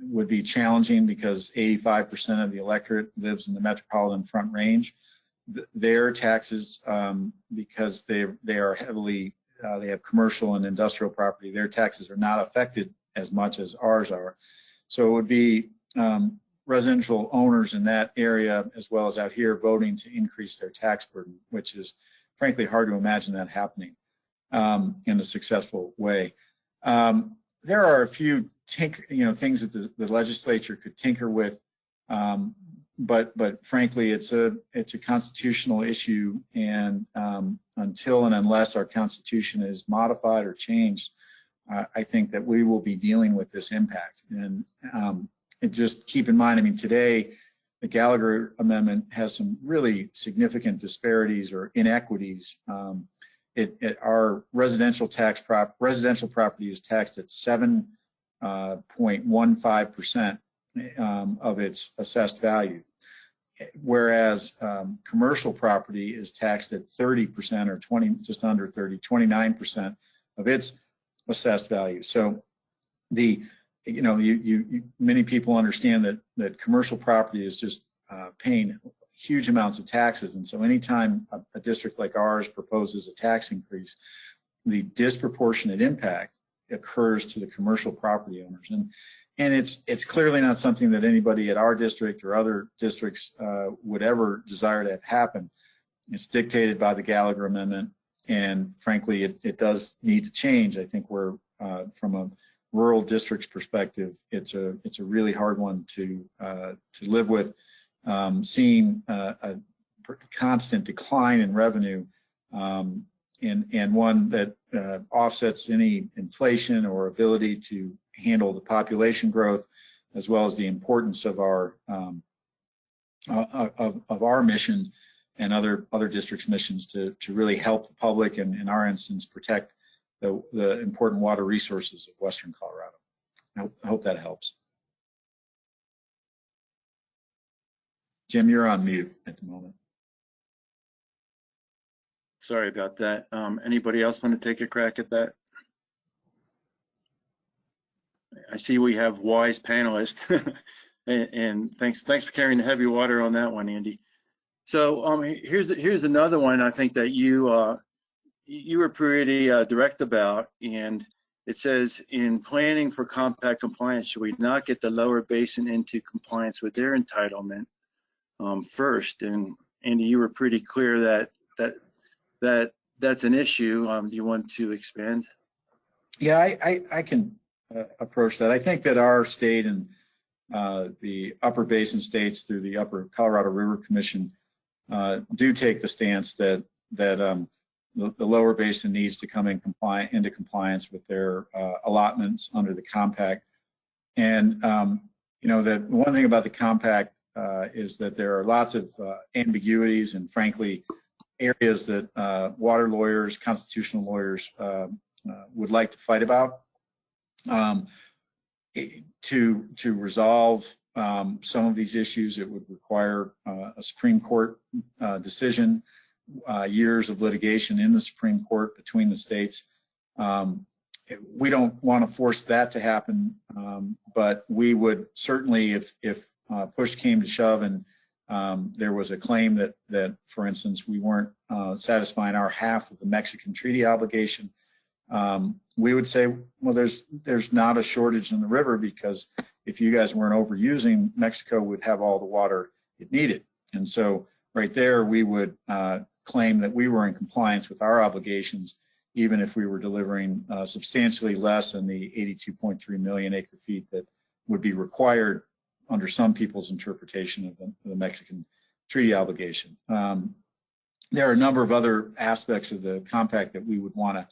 would be challenging because 85% of the electorate lives in the metropolitan Front Range. Their taxes, because they are heavily, they have commercial and industrial property, their taxes are not affected as much as ours are. So it would be residential owners in that area, as well as out here, voting to increase their tax burden, which is frankly hard to imagine that happening in a successful way. There are a few things that the legislature could tinker with, but frankly, it's a constitutional issue, and until and unless our Constitution is modified or changed, I think that we will be dealing with this impact. And just keep in mind, I mean, today the Gallagher Amendment has some really significant disparities or inequities. Our residential property is taxed at 7.15% of its assessed value, whereas commercial property is taxed at 30% or just under 29% of its assessed value. So many people understand that commercial property is just paying huge amounts of taxes, and so anytime a district like ours proposes a tax increase, the disproportionate impact occurs to the commercial property owners, and it's clearly not something that anybody at our district or other districts would ever desire to have happen. It's dictated by the Gallagher Amendment, and frankly, it does need to change. I think we're from a rural district's perspective, it's a really hard one to live with. Seeing a constant decline in revenue, and one that offsets any inflation or ability to handle the population growth, as well as the importance of our mission and other districts' missions to really help the public, and in our instance, protect the important water resources of Western Colorado. I hope that helps. Jim, you're on mute at the moment. Sorry about that. Anybody else want to take a crack at that? I see we have wise panelists, and thanks for carrying the heavy water on that one, Andy. So here's another one I think that you were pretty direct about, and it says, in planning for compact compliance, should we not get the lower basin into compliance with their entitlement first? And Andy, you were pretty clear that's an issue. Do you want to expand? Yeah, I can approach that. I think that our state and the upper basin states through the Upper Colorado River Commission do take the stance that the lower basin needs to come into compliance with their allotments under the compact. And the one thing about the compact is that there are lots of ambiguities, and frankly, areas that water lawyers, constitutional lawyers would like to fight about. To resolve some of these issues, it would require a Supreme Court decision, years of litigation in the Supreme Court between the states. We don't want to force that to happen, but we would certainly, if push came to shove and there was a claim that, for instance, we weren't satisfying our half of the Mexican treaty obligation, we would say, well, there's not a shortage in the river, because if you guys weren't overusing, Mexico would have all the water it needed. And so right there, we would claim that we were in compliance with our obligations, even if we were delivering substantially less than the 82.3 million acre feet that would be required under some people's interpretation of the Mexican treaty obligation. There are a number of other aspects of the compact that we would want to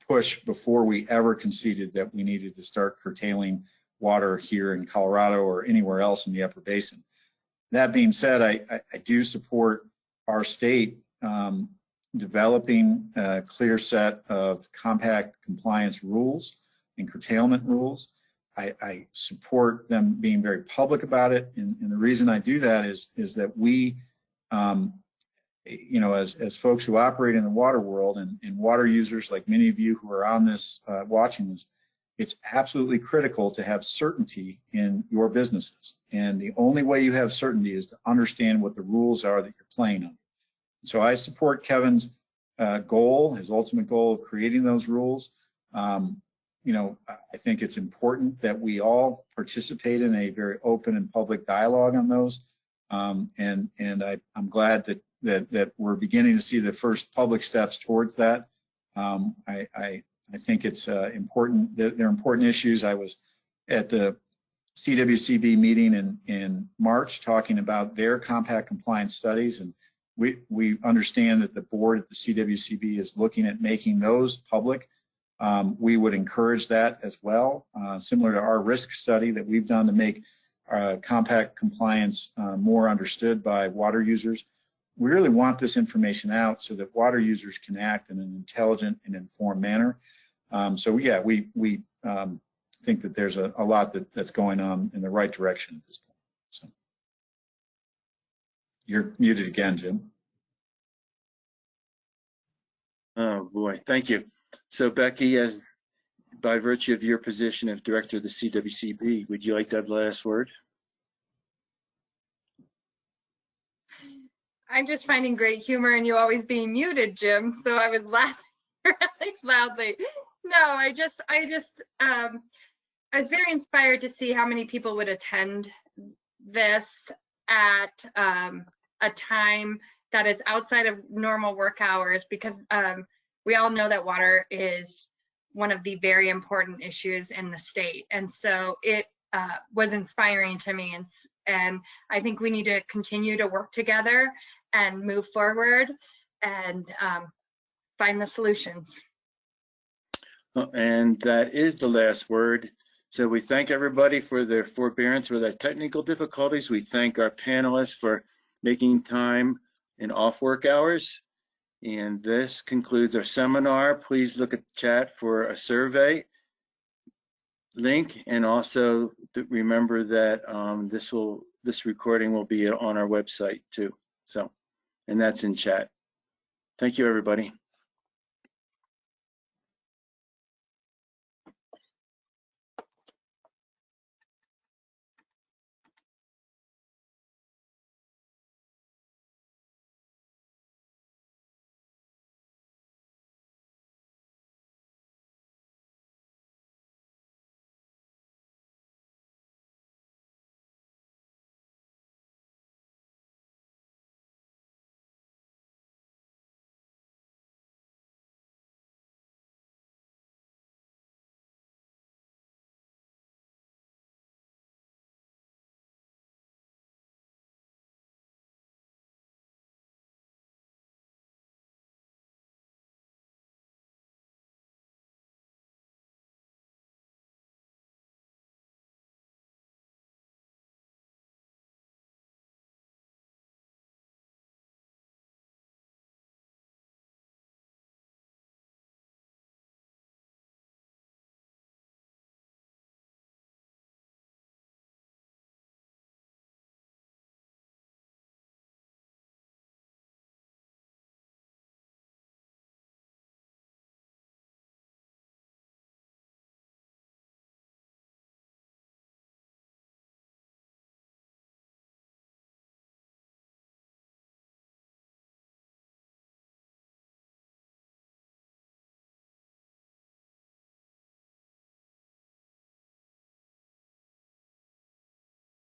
push before we ever conceded that we needed to start curtailing water here in Colorado or anywhere else in the Upper Basin. That being said, I do support our state developing a clear set of compact compliance rules and curtailment rules. I support them being very public about it, and the reason I do that is that we, you know, as folks who operate in the water world and water users like many of you who are on this, watching this, it's absolutely critical to have certainty in your businesses. And the only way you have certainty is to understand what the rules are that you're playing under. So I support Kevin's goal, his ultimate goal of creating those rules. You know, I think it's important that we all participate in a very open and public dialogue on those. And I'm glad that we're beginning to see the first public steps towards that. I think it's important. They're important issues. I was at the CWCB meeting in March talking about their compact compliance studies, and we understand that the board at the CWCB is looking at making those public. We would encourage that as well, similar to our risk study that we've done to make compact compliance more understood by water users. We really want this information out so that water users can act in an intelligent and informed manner. So yeah, we think that there's a lot that's going on in the right direction at this point. So you're muted again, Jim. Oh boy, thank you. So Becky, by virtue of your position of director of the CWCB, would you like to have the last word? I'm just finding great humor in you always being muted, Jim. So I was laughing really loudly. No, I was very inspired to see how many people would attend this at a time that is outside of normal work hours, because we all know that water is one of the very important issues in the state. And so it was inspiring to me. And I think we need to continue to work together and move forward and find the solutions. And that is the last word. So we thank everybody for their forbearance with our technical difficulties. We thank our panelists for making time in off work hours. And this concludes our seminar. Please look at the chat for a survey link, and also remember that this recording will be on our website too. So, and that's in chat. Thank you, everybody.